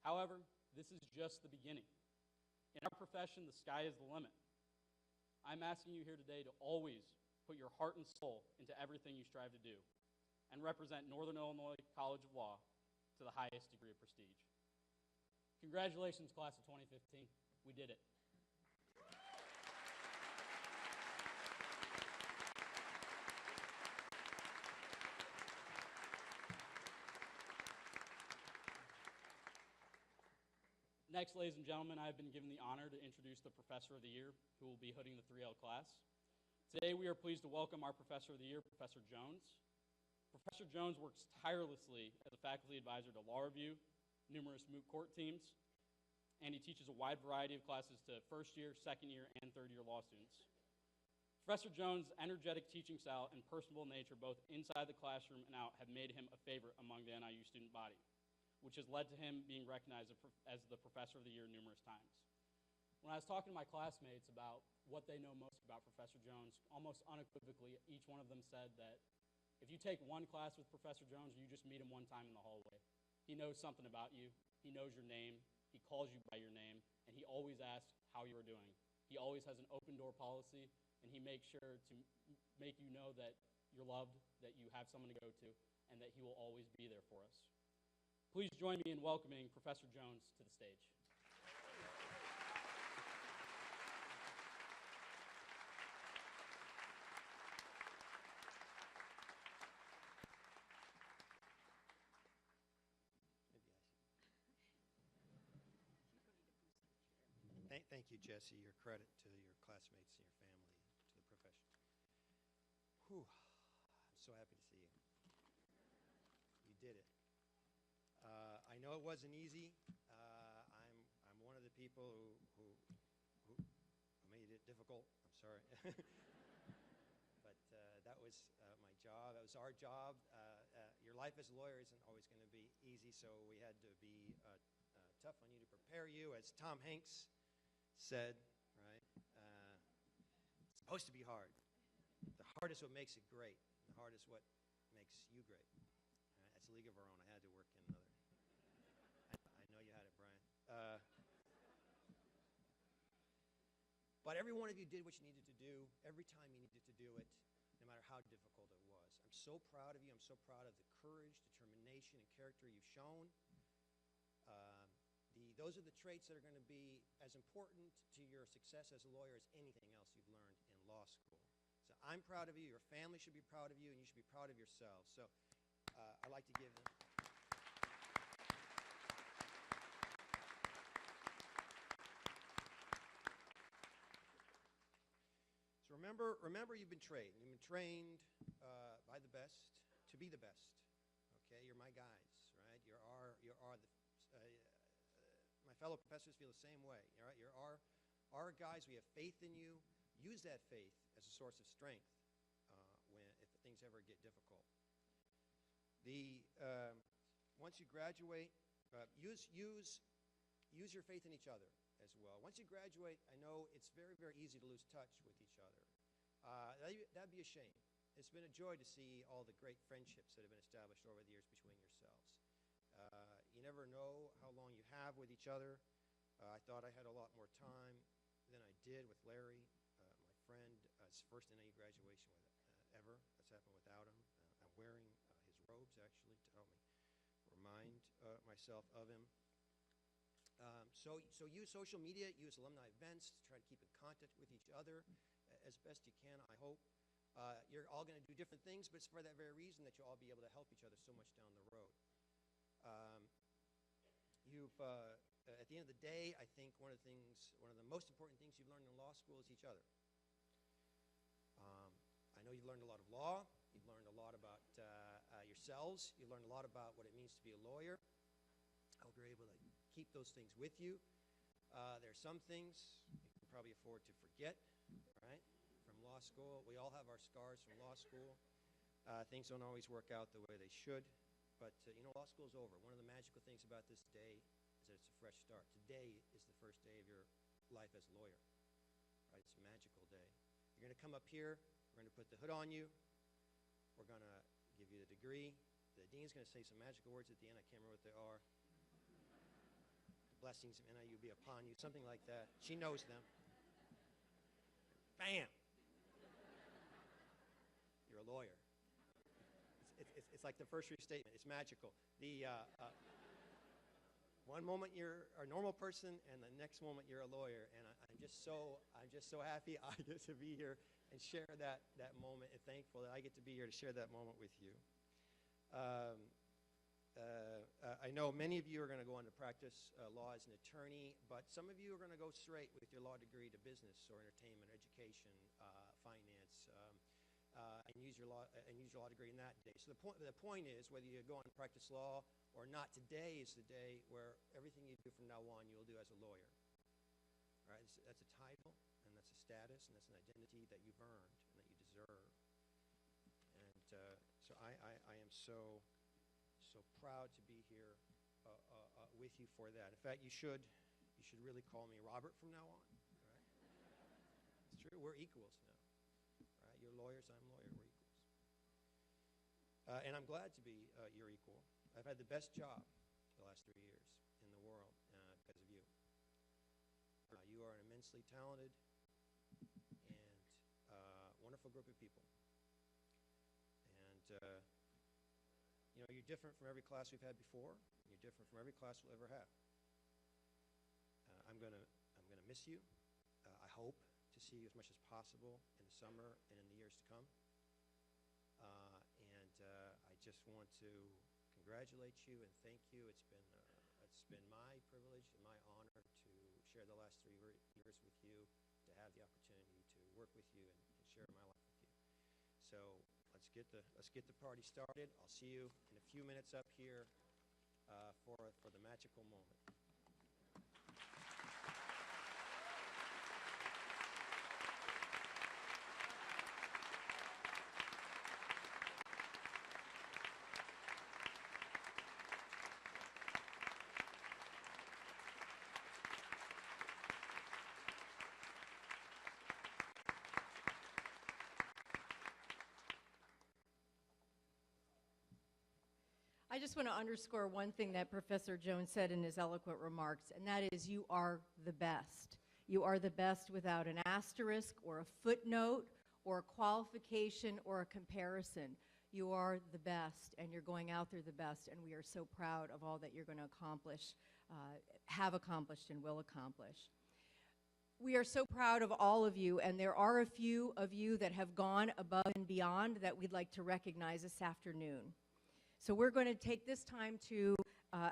D: However, this is just the beginning. In our profession, the sky is the limit. I'm asking you here today to always put your heart and soul into everything you strive to do and represent Northern Illinois College of Law to the highest degree of prestige. Congratulations, class of 2015. We did it. Next, ladies and gentlemen, I have been given the honor to introduce the Professor of the Year, who will be hooding the 3L class. Today, we are pleased to welcome our Professor of the Year, Professor Jones. Professor Jones works tirelessly as a faculty advisor to law review, numerous moot court teams, and he teaches a wide variety of classes to first year, second year, and third year law students. Professor Jones' energetic teaching style and personable nature, both inside the classroom and out, have made him a favorite among the NIU student body, which has led to him being recognized as the Professor of the Year numerous times. When I was talking to my classmates about what they know most about Professor Jones, almost unequivocally, each one of them said that if you take one class with Professor Jones, you just meet him one time in the hallway. He knows something about you. He knows your name. He calls you by your name, and he always asks how you are doing. He always has an open door policy, and he makes sure to make you know that you're loved, that you have someone to go to, and that he will always be there for us. Please join me in welcoming Professor Jones to the stage.
E: Thank you, Jesse. Your credit to your classmates and your family, to the profession. Whew. I'm so happy to see you. You did it. I know it wasn't easy. I'm one of the people who made it difficult. I'm sorry. But that was my job. That was our job. Your life as a lawyer isn't always going to be easy, so we had to be tough on you to prepare you. As Tom Hanks said, right? It's supposed to be hard. The hard is what makes it great. The hard is what makes you great. That's a league of our own. I had to work in another. I know you had it, Brian. But every one of you did what you needed to do every time you needed to do it, no matter how difficult it was. I'm so proud of you. I'm so proud of the courage, determination, and character you've shown. Those are the traits that are going to be as important to your success as a lawyer as anything else you've learned in law school. So I'm proud of you. Your family should be proud of you, and you should be proud of yourselves. So I'd like to give them. So remember you've been trained. You've been trained by the best to be the best. Okay, you're my guys, right? My fellow professors feel the same way. All right, you're our guys. We have faith in you. Use that faith as a source of strength if things ever get difficult. Once you graduate, use your faith in each other as well. Once you graduate, I know it's very, very easy to lose touch with each other. That'd be a shame. It's been a joy to see all the great friendships that have been established over the years between yourselves. You never know how long you have with each other. I thought I had a lot more time than I did with Larry, my friend. It's the first NIU graduation ever that's happened without him. I'm wearing his robes, actually, to help me remind myself of him. So use social media, use alumni events to try to keep in contact with each other as best you can, I hope. You're all going to do different things, but it's for that very reason that you'll all be able to help each other so much down the road. At the end of the day, I think one of the most important things you've learned in law school is each other. I know you've learned a lot of law. You've learned a lot about yourselves. You've learned a lot about what it means to be a lawyer. I hope you're able to keep those things with you. There are some things you can probably afford to forget, right, from law school. We all have our scars from law school. Things don't always work out the way they should. But, law school is over. One of the magical things about this day is that it's a fresh start. Today is the first day of your life as a lawyer. Right? It's a magical day. You're going to come up here. We're going to put the hood on you. We're going to give you the degree. The dean's going to say some magical words at the end. I can't remember what they are. The blessings of NIU be upon you, something like that. She knows them. Bam! You're a lawyer. It's like the first restatement. It's magical. One moment you're a normal person, and the next moment you're a lawyer. And I'm just so happy I get to be here and share that moment, and thankful that I get to be here to share that moment with you. I know many of you are going to go on to practice law as an attorney, but some of you are going to go straight with your law degree to business or entertainment, education, finance, and use your law degree in that day. So the point is, whether you go on to practice law or not, today is the day where everything you do from now on you'll do as a lawyer. Right? That's a title, and that's a status, and that's an identity that you've earned and that you deserve. And so I am so proud to be here with you for that. In fact, you should really call me Robert from now on. Right? It's true. We're equals now. Right? You're lawyers. I'm a lawyer. We're equals. And I'm glad to be your equal. I've had the best job the last 3 years in the world because of you. You are an immensely talented and wonderful group of people. And you're different from every class we've had before. You're different from every class we'll ever have. I'm gonna miss you. I hope to see you as much as possible in the summer and in the years to come. I just want to congratulate you and thank you. It's been my privilege and my honor to share the last 3 years with you, to have the opportunity to work with you and share my life with you. So let's get the party started. I'll see you in a few minutes up here for the magical moment.
B: I just want to underscore one thing that Professor Jones said in his eloquent remarks, and that is you are the best. You are the best without an asterisk or a footnote or a qualification or a comparison. You are the best, and you're going out there the best, and we are so proud of all that you're going to accomplish, have accomplished, and will accomplish. We are so proud of all of you, and there are a few of you that have gone above and beyond that we'd like to recognize this afternoon. So we're going to take this time to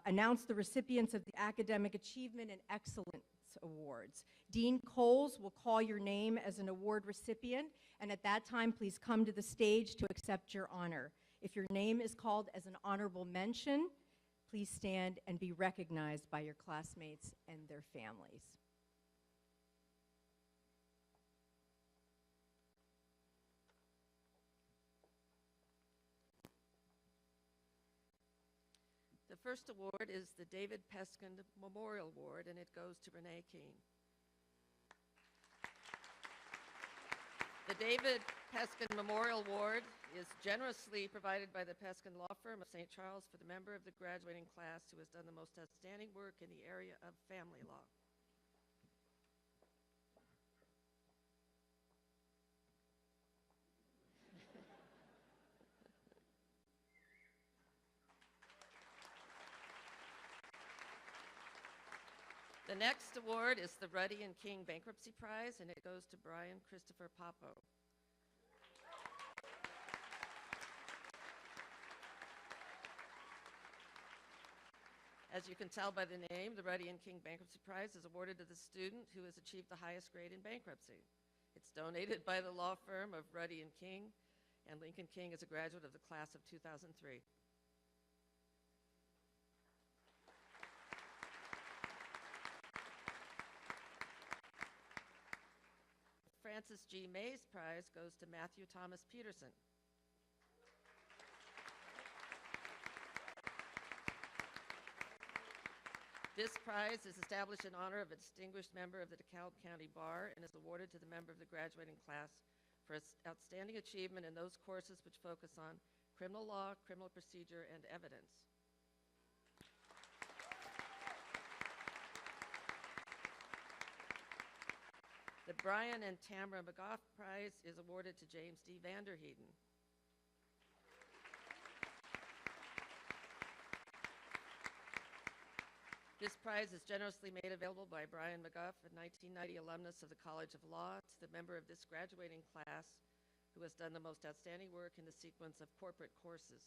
B: announce the recipients of the Academic Achievement and Excellence Awards. Dean Coles will call your name as an award recipient, and at that time, please come to the stage to accept your honor. If your name is called as an honorable mention, please stand and be recognized by your classmates and their families.
F: The first award is the David Peskin Memorial Award, and it goes to Renee Keene. The David Peskin Memorial Award is generously provided by the Peskin Law Firm of St. Charles for the member of the graduating class who has done the most outstanding work in the area of family law. The next award is the Ruddy and King Bankruptcy Prize, and it goes to Brian Christopher Popo. As you can tell by the name, the Ruddy and King Bankruptcy Prize is awarded to the student who has achieved the highest grade in bankruptcy. It's donated by the law firm of Ruddy and King, and Lincoln King is a graduate of the class of 2003. Francis G. Mays Prize goes to Matthew Thomas Peterson. This prize is established in honor of a distinguished member of the DeKalb County Bar and is awarded to the member of the graduating class for its outstanding achievement in those courses which focus on criminal law, criminal procedure, and evidence. The Brian and Tamara McGough Prize is awarded to James D. Vanderheeden. This prize is generously made available by Brian McGough, a 1990 alumnus of the College of Law, to the member of this graduating class who has done the most outstanding work in the sequence of corporate courses.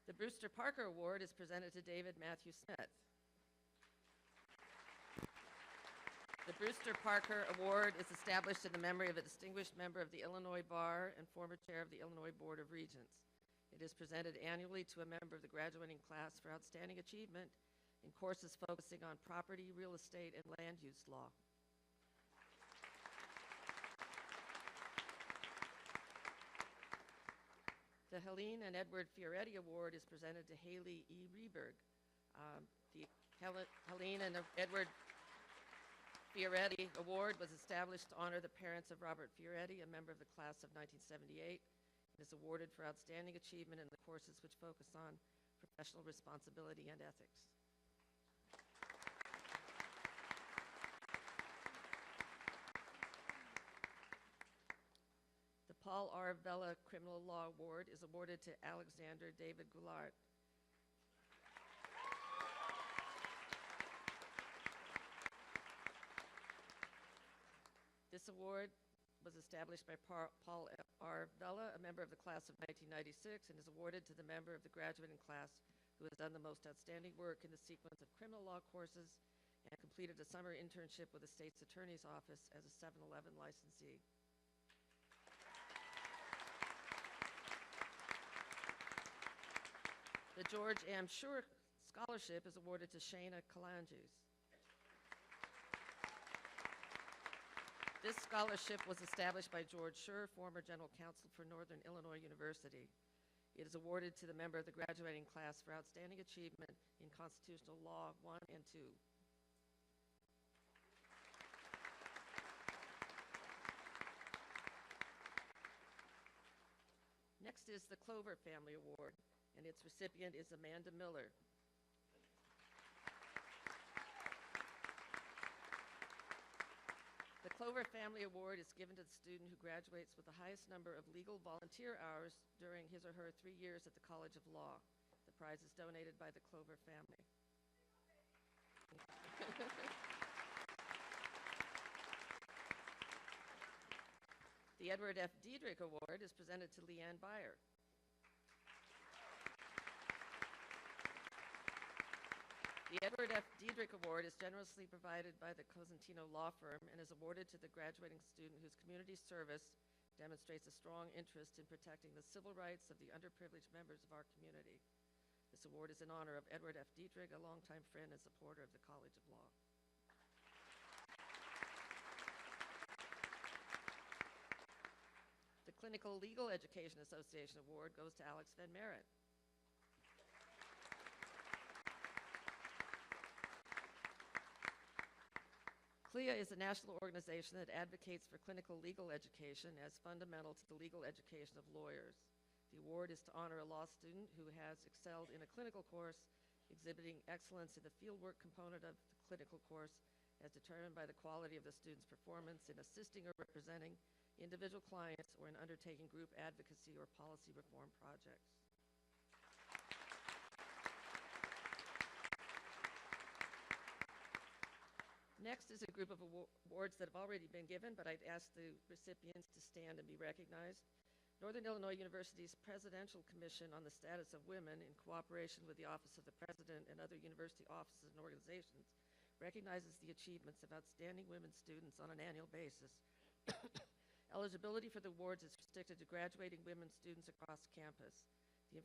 F: The Brewster Parker Award is presented to David Matthew Smith. The Brewster Parker Award is established in the memory of a distinguished member of the Illinois Bar and former chair of the Illinois Board of Regents. It is presented annually to a member of the graduating class for outstanding achievement in courses focusing on property, real estate, and land use law. The Helene and Edward Fioretti Award is presented to Haley E. Reberg. The Helene and Edward Fioretti Award was established to honor the parents of Robert Fioretti, a member of the class of 1978, and is awarded for outstanding achievement in the courses which focus on professional responsibility and ethics. The Paul R. Vella Criminal Law Award is awarded to Alexander David Goulart. This award was established by Paul R. Vella, a member of the class of 1996, and is awarded to the member of the graduating class who has done the most outstanding work in the sequence of criminal law courses and completed a summer internship with the state's attorney's office as a 7-Eleven licensee. The George M. Schur Scholarship is awarded to Shana Kalanges. This scholarship was established by George Schur, former general counsel for Northern Illinois University. It is awarded to the member of the graduating class for outstanding achievement in constitutional law 1 and 2. Next is the Clover Family Award, and its recipient is Amanda Miller. The Clover Family Award is given to the student who graduates with the highest number of legal volunteer hours during his or her 3 years at the College of Law. The prize is donated by the Clover family. The Edward F. Diedrich Award is presented to Leanne Beyer. The Edward F. Diedrich Award is generously provided by the Cosentino Law Firm and is awarded to the graduating student whose community service demonstrates a strong interest in protecting the civil rights of the underprivileged members of our community. This award is in honor of Edward F. Diedrich, a longtime friend and supporter of the College of Law. The Clinical Legal Education Association Award goes to Alex Van Merritt. CLIA is a national organization that advocates for clinical legal education as fundamental to the legal education of lawyers. The award is to honor a law student who has excelled in a clinical course, exhibiting excellence in the fieldwork component of the clinical course as determined by the quality of the student's performance in assisting or representing individual clients or in undertaking group advocacy or policy reform projects. Next is a group of awards that have already been given, but I'd ask the recipients to stand and be recognized. Northern Illinois University's Presidential Commission on the Status of Women, in cooperation with the Office of the President and other university offices and organizations, recognizes the achievements of outstanding women students on an annual basis. Eligibility for the awards is restricted to graduating women students across campus. The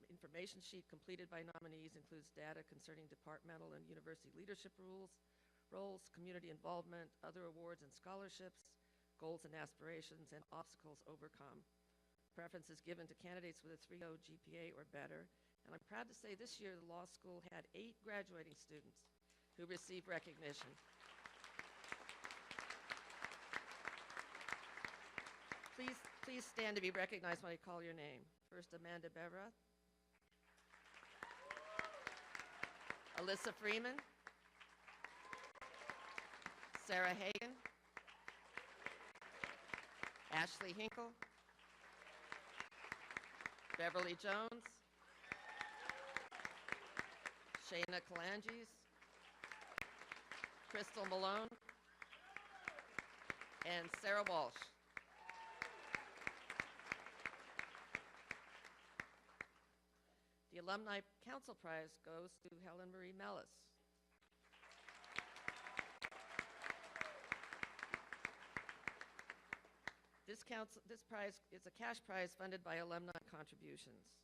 F: information sheet completed by nominees includes data concerning departmental and university leadership roles, community involvement, other awards and scholarships, goals and aspirations, and obstacles overcome. Preference is given to candidates with a 3.0 GPA or better, and I'm proud to say this year the law school had 8 graduating students who received recognition. Please stand to be recognized when I call your name. First, Amanda Bevra. Alyssa Freeman. Sarah Hagan. Ashley Hinkle. Beverly Jones. Shayna Kalanges. Crystal Malone. And Sarah Walsh. The Alumni Council Prize goes to Helen Marie Mellis. This prize is a cash prize funded by alumni contributions.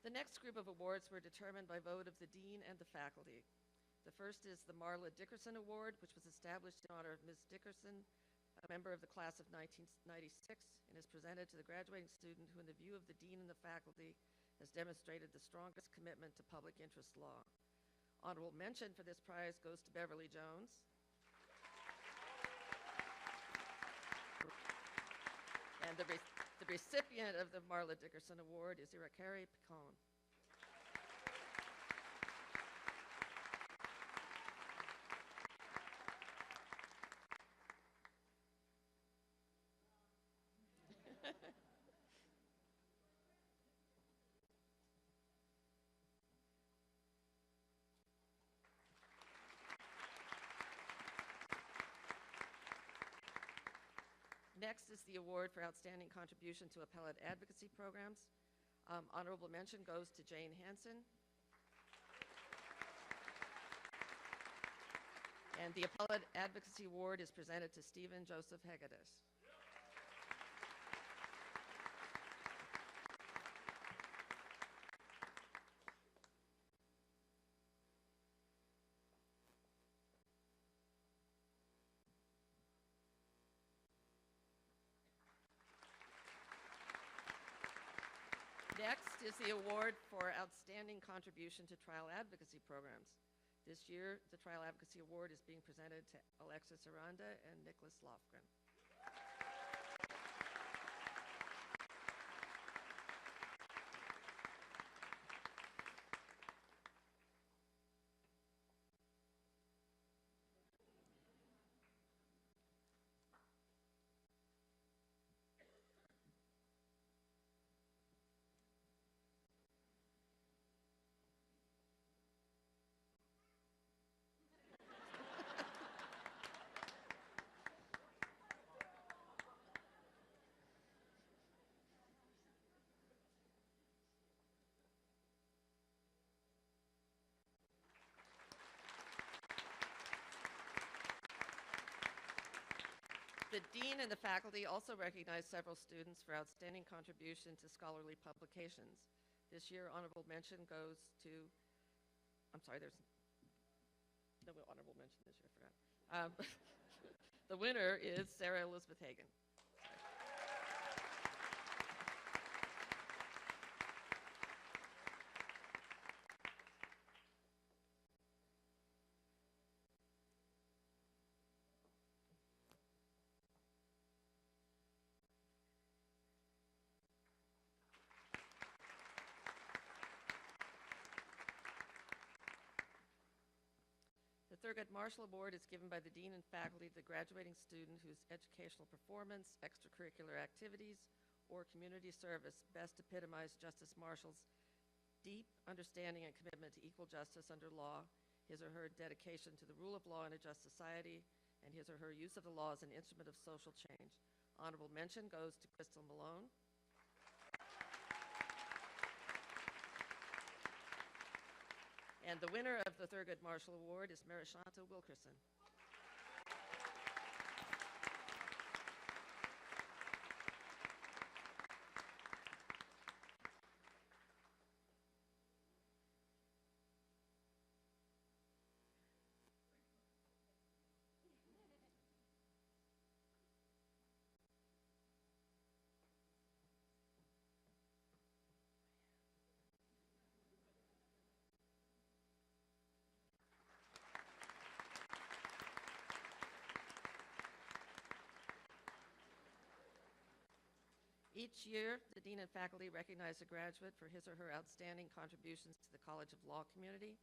F: The next group of awards were determined by vote of the dean and the faculty. The first is the Marla Dickerson Award, which was established in honor of Ms. Dickerson, a member of the class of 1996, and is presented to the graduating student who, in the view of the dean and the faculty, has demonstrated the strongest commitment to public interest law. Honorable mention for this prize goes to Beverly Jones. And the recipient of the Marla Dickerson Award is Irakari Picon. Next is the award for outstanding contribution to appellate advocacy programs. Honorable mention goes to Jane Hansen. And the appellate advocacy award is presented to Stephen Joseph Hegedus. Next is the award for outstanding contribution to trial advocacy programs. This year, the Trial Advocacy Award is being presented to Alexis Aranda and Nicholas Lofgren. The dean and the faculty also recognize several students for outstanding contribution to scholarly publications. This year, honorable mention goes to, I'm sorry, there's no honorable mention this year, I forgot. The winner is Sarah Elizabeth Hagan. The Thurgood Marshall Award is given by the dean and faculty to the graduating student whose educational performance, extracurricular activities, or community service best epitomize Justice Marshall's deep understanding and commitment to equal justice under law, his or her dedication to the rule of law in a just society, and his or her use of the law as an instrument of social change. Honorable mention goes to Crystal Malone. And the winner of the Thurgood Marshall Award is Marishanta Wilkerson. Each year, the dean and faculty recognize a graduate for his or her outstanding contributions to the College of Law community.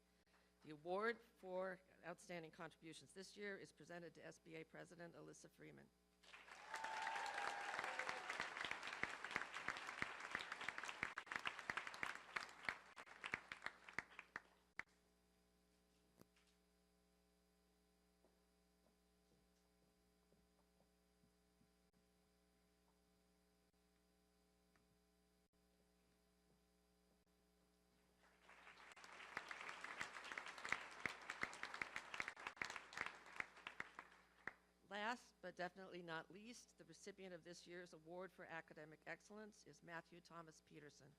F: The award for outstanding contributions this year is presented to SBA President Alyssa Freeman. Last, but definitely not least, the recipient of this year's Award for Academic Excellence is Matthew Thomas Peterson.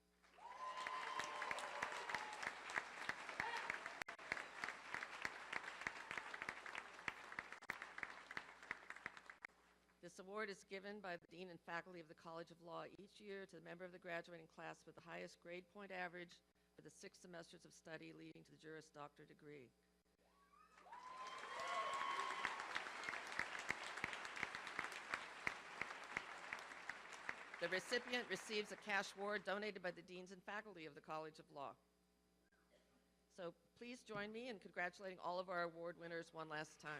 F: This award is given by the dean and faculty of the College of Law each year to the member of the graduating class with the highest grade point average for the 6 semesters of study leading to the Juris Doctor degree. The recipient receives a cash award donated by the deans and faculty of the College of Law. So please join me in congratulating all of our award winners one last time.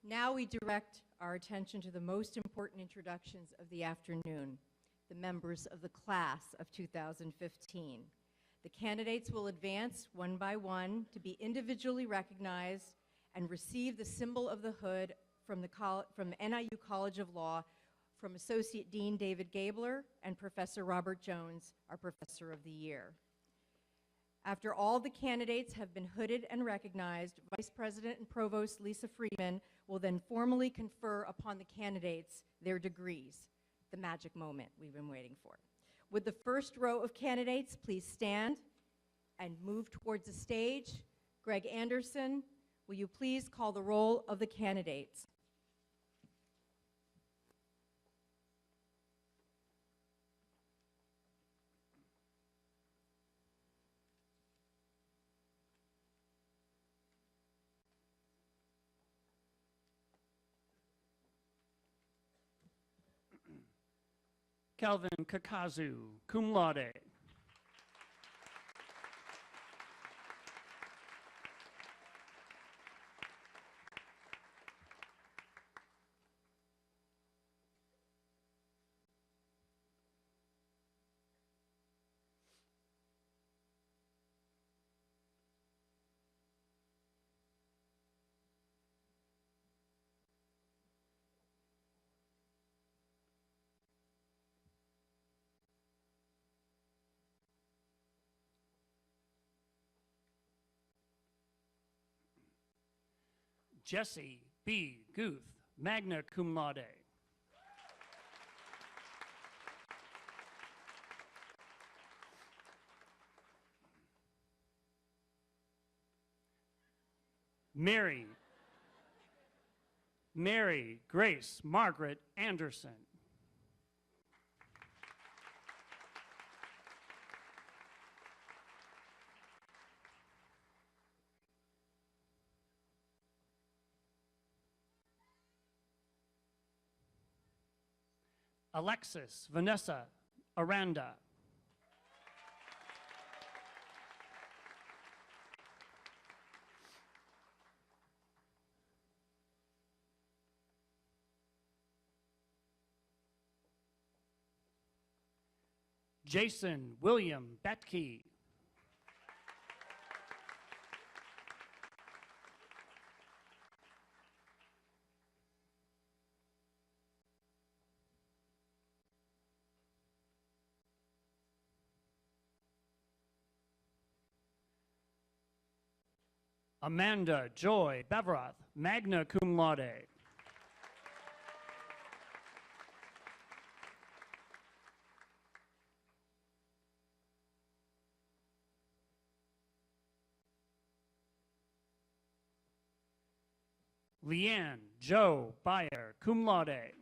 B: Now we direct our attention to the most important introductions of the afternoon, the members of the class of 2015. The candidates will advance one by one to be individually recognized and receive the symbol of the hood from NIU College of Law from Associate Dean David Gabler and Professor Robert Jones, our Professor of the Year. After all the candidates have been hooded and recognized, Vice President and Provost Lisa Freeman will then formally confer upon the candidates their degrees, the magic moment we've been waiting for. Would the first row of candidates please stand and move towards the stage? Greg Anderson, Will you please call the roll of the candidates?
A: Kelvin Kakazu, cum laude. Jesse B. Guth, magna cum laude. Mary Grace Margaret Anderson. Alexis Vanessa Aranda. Jason William Betke. Amanda Joy Bevroth, magna cum laude. Leanne Joe Bayer, cum laude.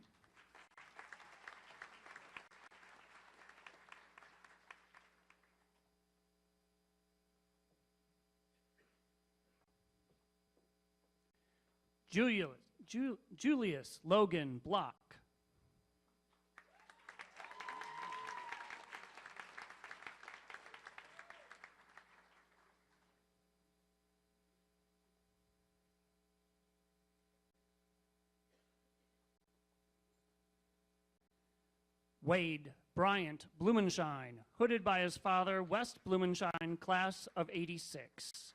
A: Julius Logan Block. Wade Bryant Blumenshine, hooded by his father, West Blumenshine, class of '86.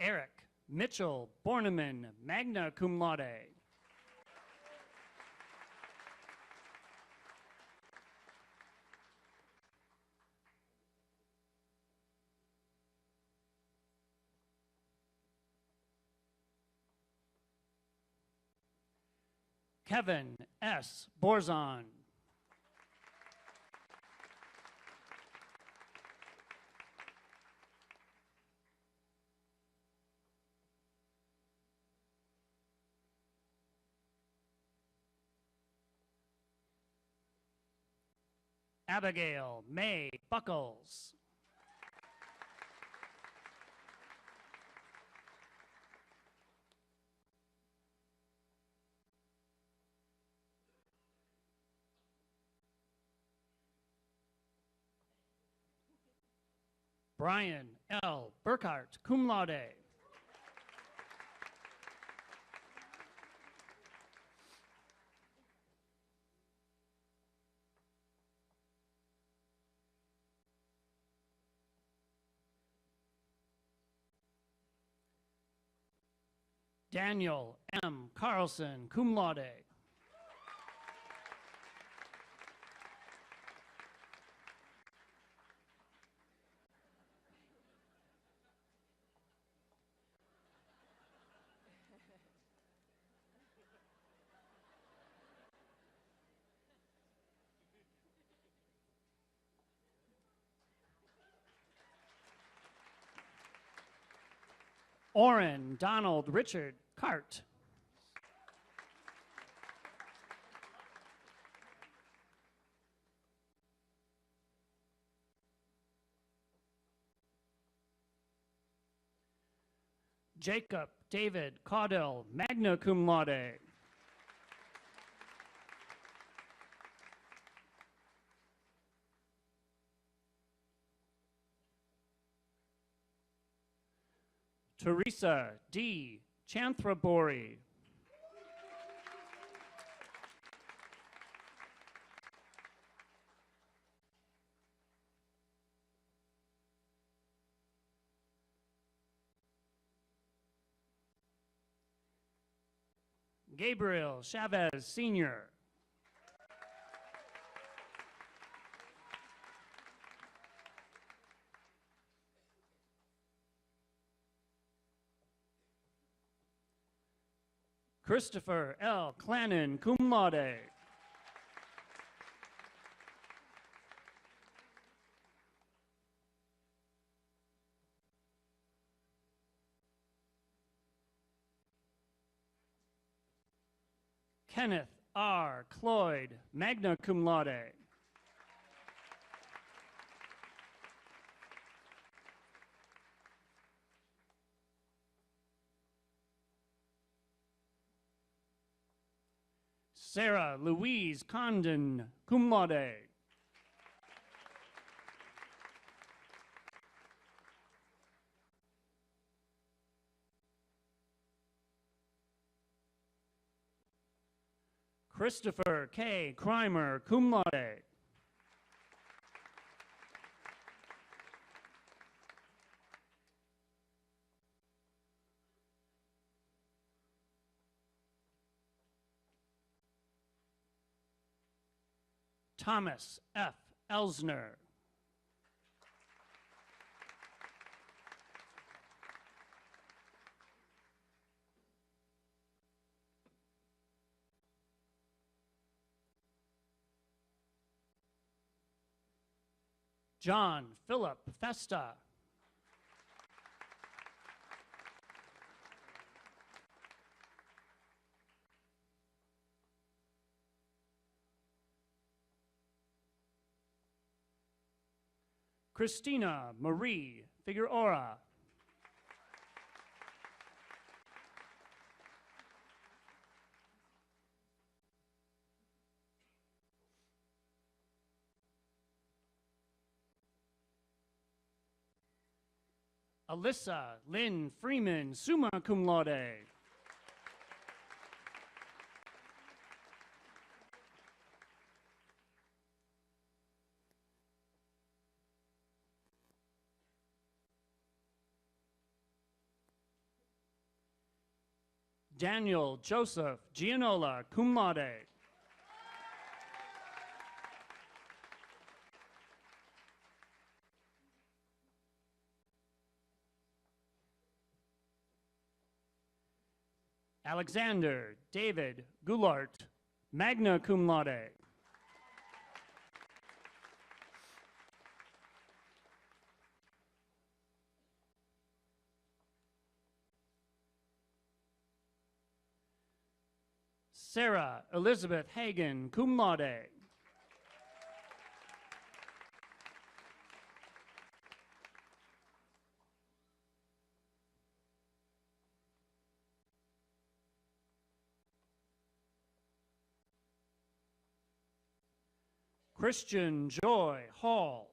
A: Eric Mitchell Borneman, magna cum laude. Kevin S. Borzon. Abigail May Buckles. Brian L. Burkhart, cum laude. Daniel M. Carlson, cum laude. Orrin Donald Richard Cart. Jacob David Caudell, magna cum laude. Teresa D. Chantrabori. Gabriel Chavez Sr. Christopher L. Clannon, cum laude. Kenneth R. Cloyd, magna cum laude. Sarah Louise Condon, cum laude. Christopher K. Crimer, cum laude. Thomas F. Elsner. John Philip Festa. Christina Marie Figueroa. Alyssa Lynn Freeman, summa cum laude. Daniel Joseph Gianola, cum laude. Alexander David Goulart, magna cum laude. Sarah Elizabeth Hagan, cum laude. Christian Joy Hall.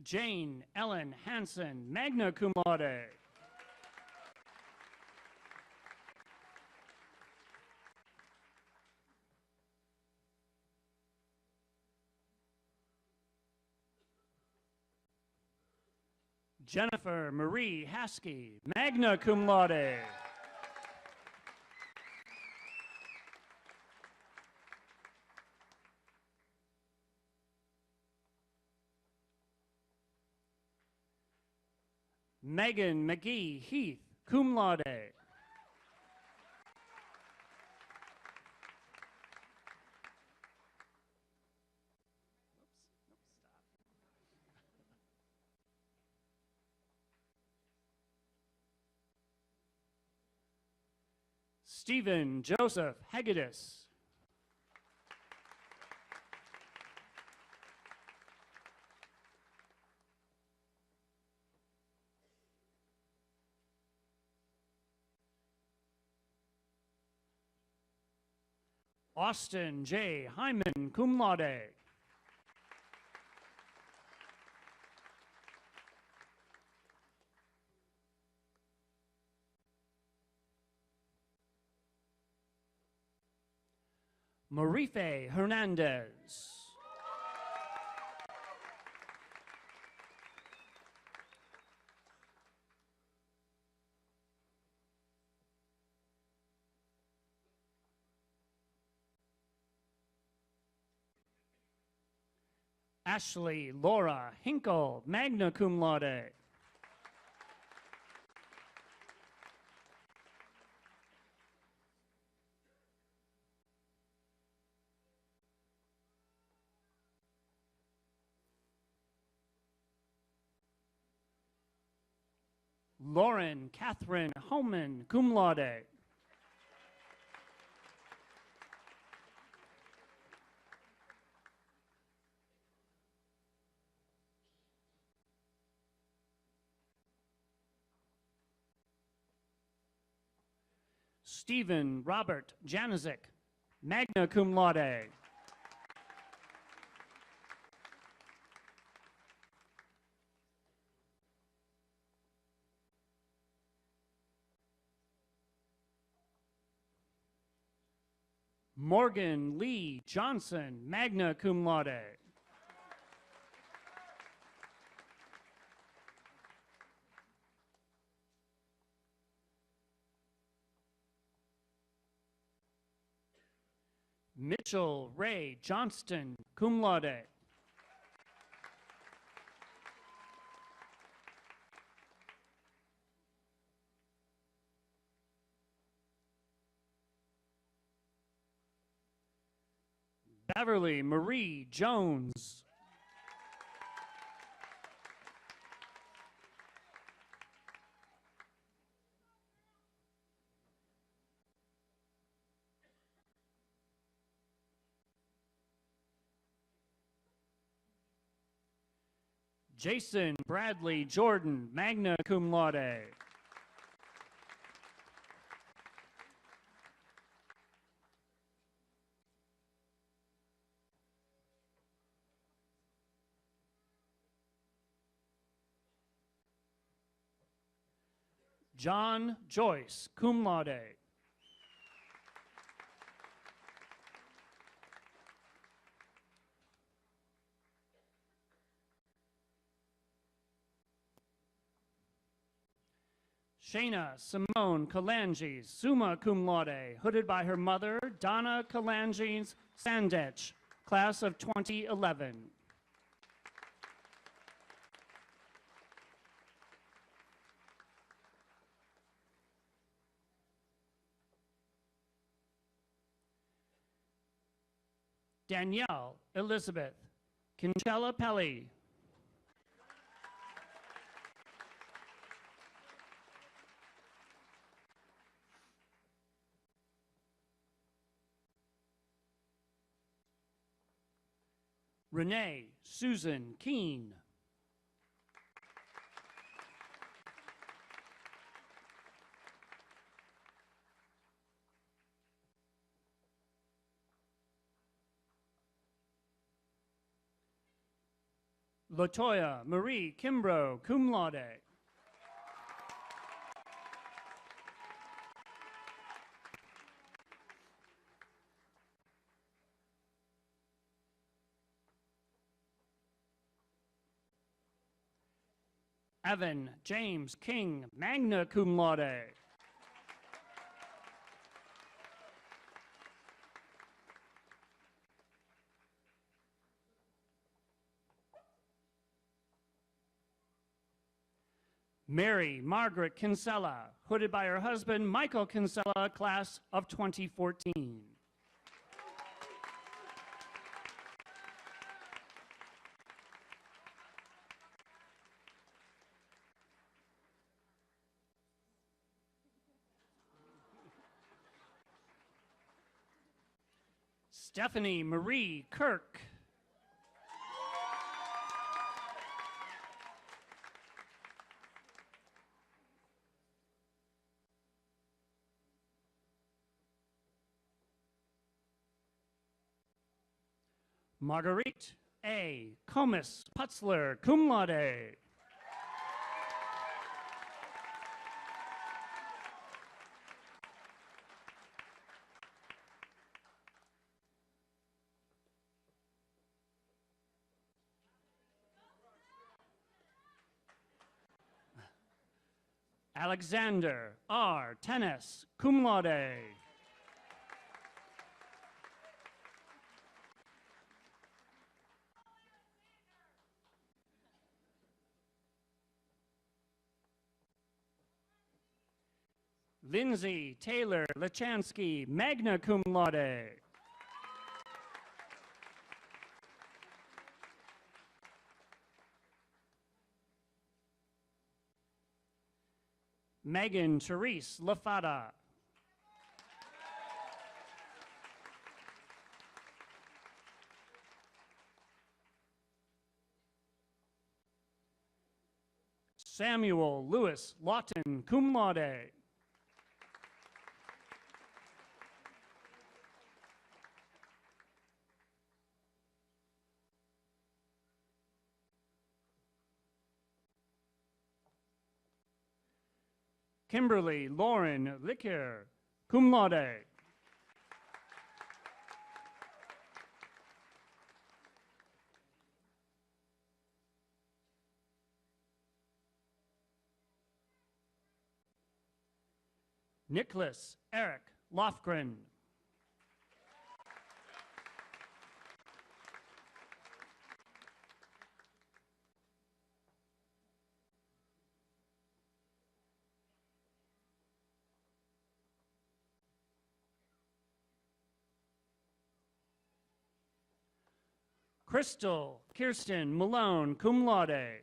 A: Jane Ellen Hansen, magna cum laude. Jennifer Marie Haskey, magna cum laude. Megan McGee Heath, cum laude. Stephen Joseph Hegedus. Austin J. Hyman, cum laude. Marife Hernandez. Ashley Laura Hinkle, magna cum laude. Lauren Catherine Homan, cum laude. Stephen Robert Janizik, magna cum laude. Morgan Lee Johnson, magna cum laude. Mitchell Ray Johnston, cum laude. Beverly Marie Jones. Jason Bradley Jordan, magna cum laude. John Joyce, cum laude. Shayna Simone Kalanges, summa cum laude, hooded by her mother, Donna Kalanges Sandech, class of 2011. Danielle Elizabeth Kincella Pelli. Renee Susan Keene. Latoya Marie Kimbrough, cum laude. Evan James King, magna cum laude. Mary Margaret Kinsella, hooded by her husband, Michael Kinsella, class of 2014. Stephanie Marie Kirk. Marguerite A. Comus Putzler, cum laude. Alexander R. Tennis, cum laude. Lindsay Taylor Lachansky, magna cum laude. Megan Therese Lafada. Samuel Lewis Lawton, cum laude. Kimberly Lauren Licker, cum laude. Nicholas Eric Lofgren. Crystal Kirsten Malone, cum laude.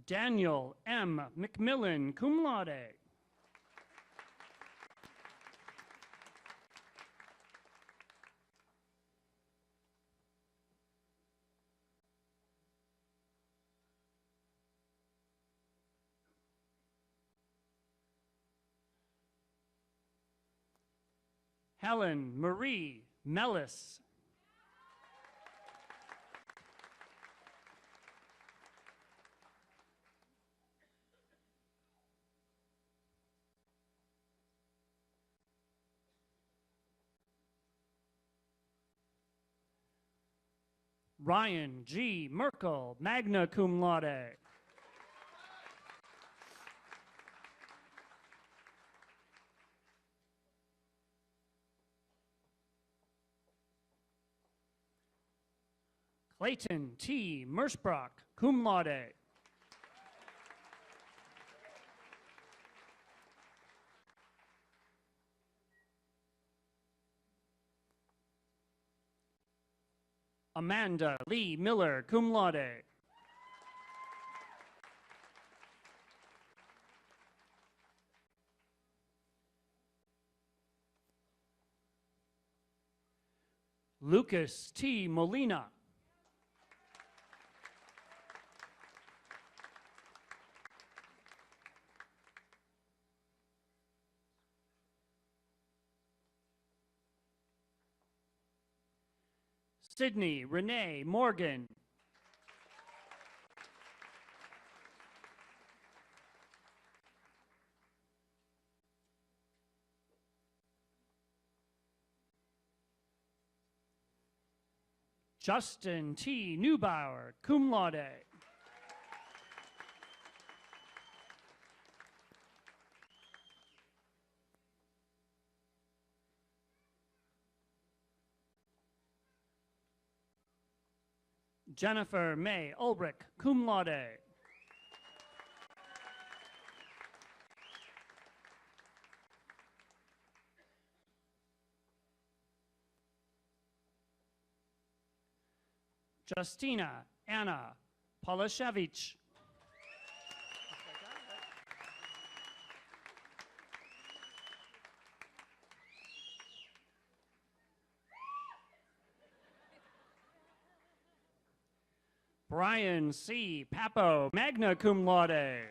A: Daniel M. McMillan, cum laude. Helen Marie Mellis. Ryan G. Merkel, magna cum laude. Clayton T. Mersbrock, cum laude. Amanda Lee Miller, cum laude. Lucas T. Molina. Sydney Renee Morgan. Justin T. Neubauer, cum laude. Jennifer May Ulbrich, cum laude. Justina Anna Polashevich. Brian C. Papo, magna cum laude.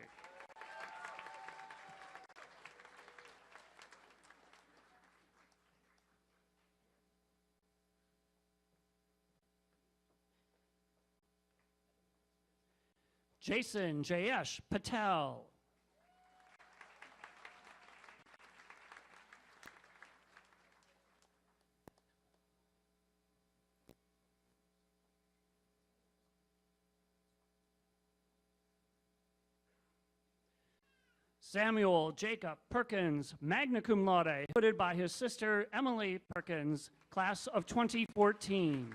A: Jason Jayesh Patel. Samuel Jacob Perkins, magna cum laude, voted by his sister Emily Perkins, class of 2014.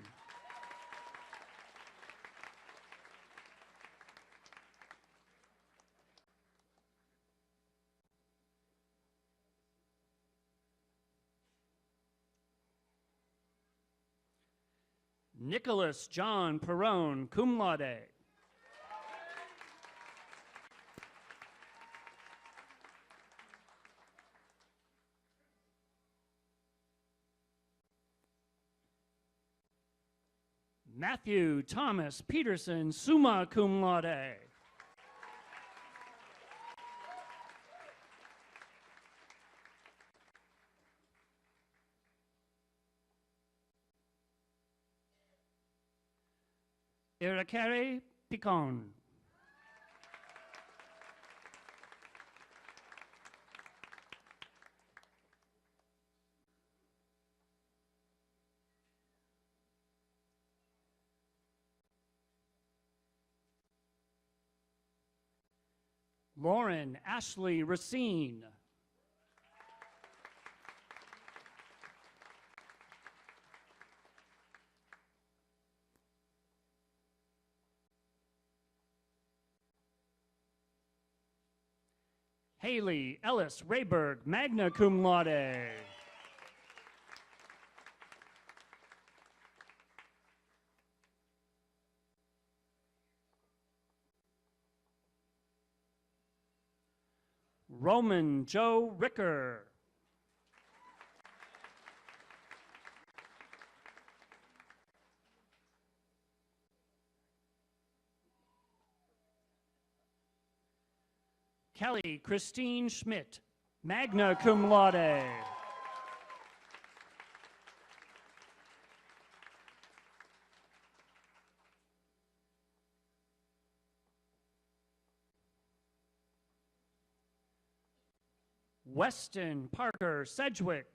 A: Nicholas John Perrone, cum laude. Matthew Thomas Peterson, summa cum laude. Irakere Picon. Lauren Ashley Racine. Haley Ellis Rayberg, magna cum laude. Roman Joe Ricker. Kelly Christine Schmidt, magna cum laude. Weston Parker Sedgwick.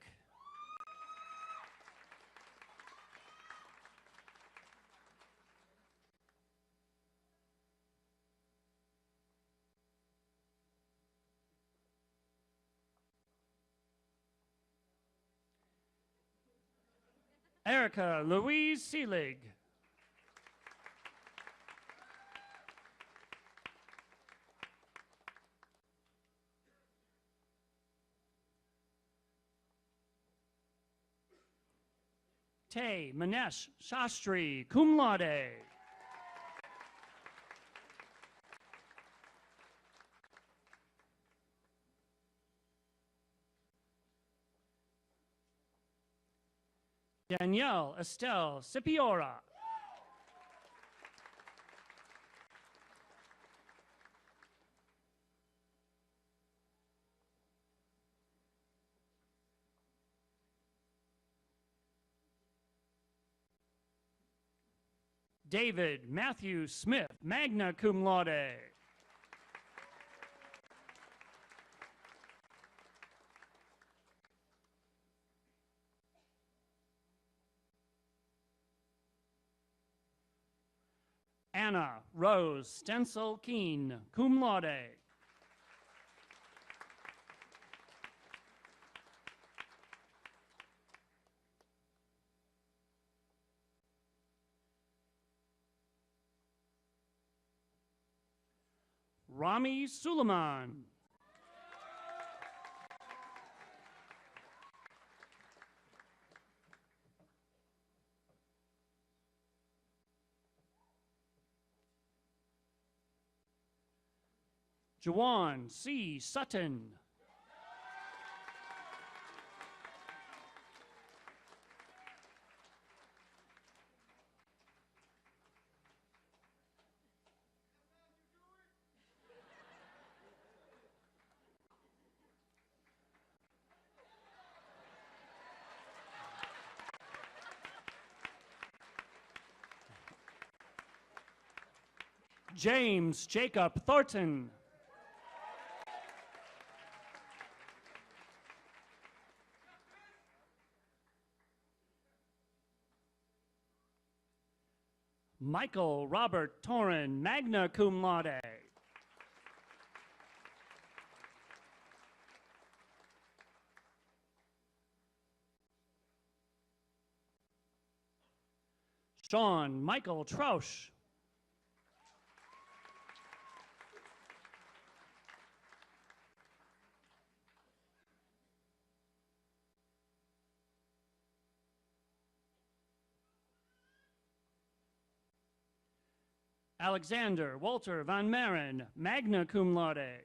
A: Erica Louise Seelig. Tay Manesh Shastri, cum laude. Danielle Estelle Scipiora. David Matthew Smith, magna cum laude. Anna Rose Stencil Keen, cum laude. Rami Suleiman. Jawan C. Sutton. James Jacob Thornton. Michael Robert Torren, magna cum laude. Sean Michael Trausch. Alexander Walter Van Maren, magna cum laude.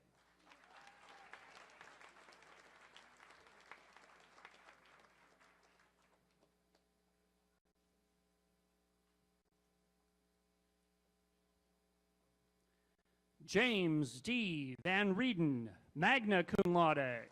A: James D. Van Rieden, magna cum laude.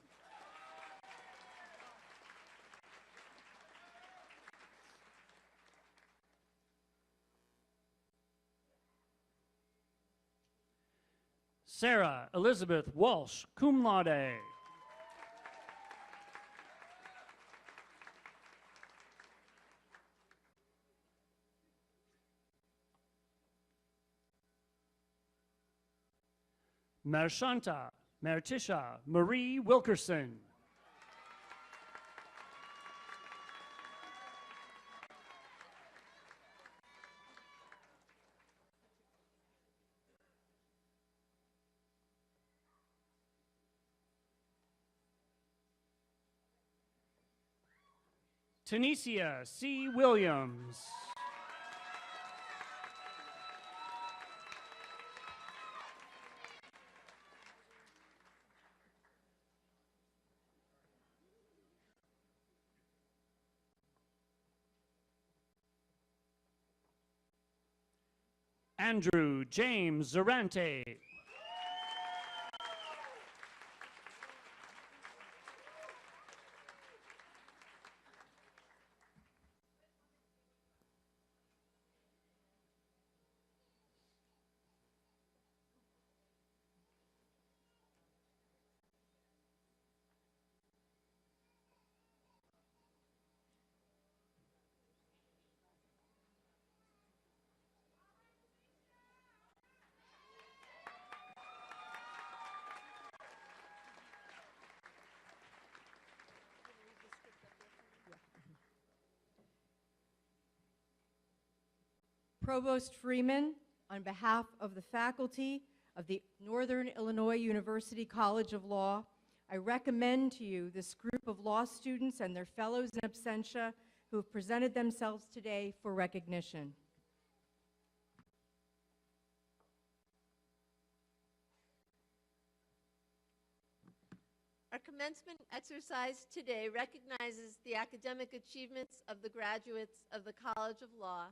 A: Sarah Elizabeth Walsh, cum laude. Marshanta Martisha Marie Wilkerson. Tanisha C. Williams. Andrew James Zarante.
B: Provost Freeman, on behalf of the faculty of the Northern Illinois University College of Law, I recommend to you this group of law students and their fellows in absentia who have presented themselves today for recognition.
G: Our commencement exercise today recognizes the academic achievements of the graduates of the College of Law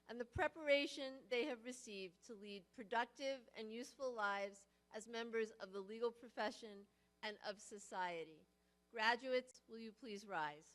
G: and the preparation they have received to lead productive and useful lives as members of the legal profession and of society. Graduates, will you please rise?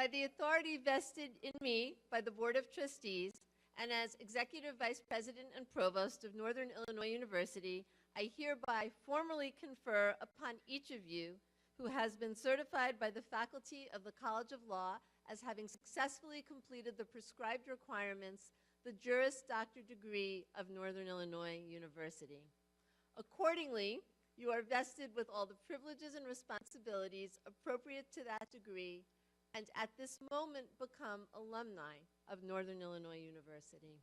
G: By the authority vested in me by the Board of Trustees and as Executive Vice President and Provost of Northern Illinois University, I hereby formally confer upon each of you who has been certified by the faculty of the College of Law as having successfully completed the prescribed requirements, the Juris Doctor degree of Northern Illinois University. Accordingly, you are vested with all the privileges and responsibilities appropriate to that degree, and at this moment become alumni of Northern Illinois University.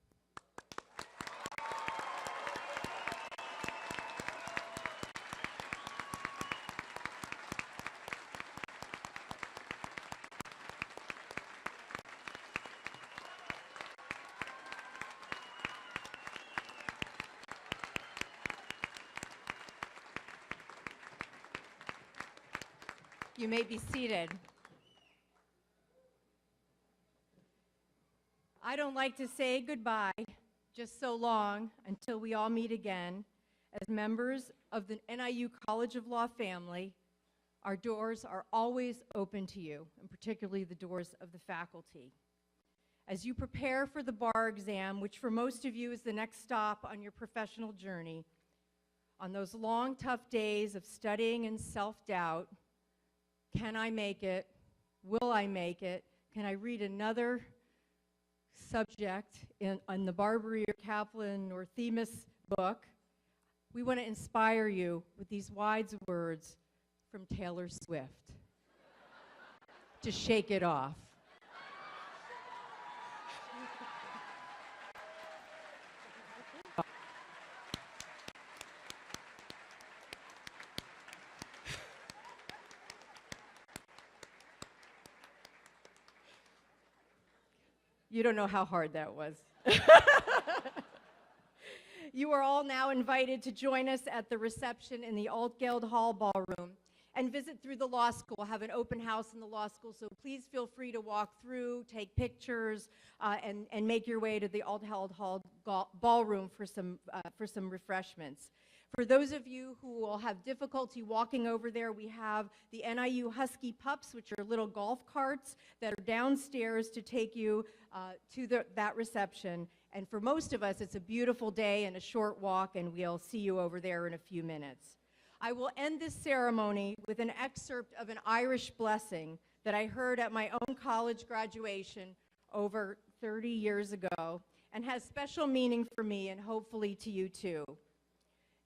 B: You may be seated. I don't like to say goodbye just so long until we all meet again. As members of the NIU College of Law family, our doors are always open to you, and particularly the doors of the faculty. As you prepare for the bar exam, which for most of you is the next stop on your professional journey, on those long, tough days of studying and self-doubt, can I make it? Will I make it? Can I read another subject in the Barbary or Kaplan or Themis book? We want to inspire you with these wise words from Taylor Swift. To shake it off. You don't know how hard that was. You are all now invited to join us at the reception in the Altgeld Hall Ballroom and visit through the law school. We'll have an open house in the law school, so please feel free to walk through, take pictures, and make your way to the Altgeld Hall Ballroom for some refreshments. For those of you who will have difficulty walking over there, we have the NIU Husky Pups, which are little golf carts that are downstairs to take you to that reception. And for most of us, it's a beautiful day and a short walk, and we'll see you over there in a few minutes. I will end this ceremony with an excerpt of an Irish blessing that I heard at my own college graduation over 30 years ago and has special meaning for me and hopefully to you too.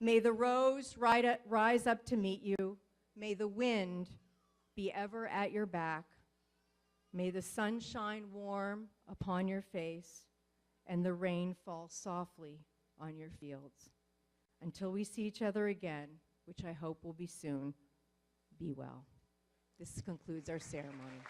B: May the rose rise up to meet you. May the wind be ever at your back. May the sun shine warm upon your face and the rain fall softly on your fields. Until we see each other again, which I hope will be soon, be well. This concludes our ceremony.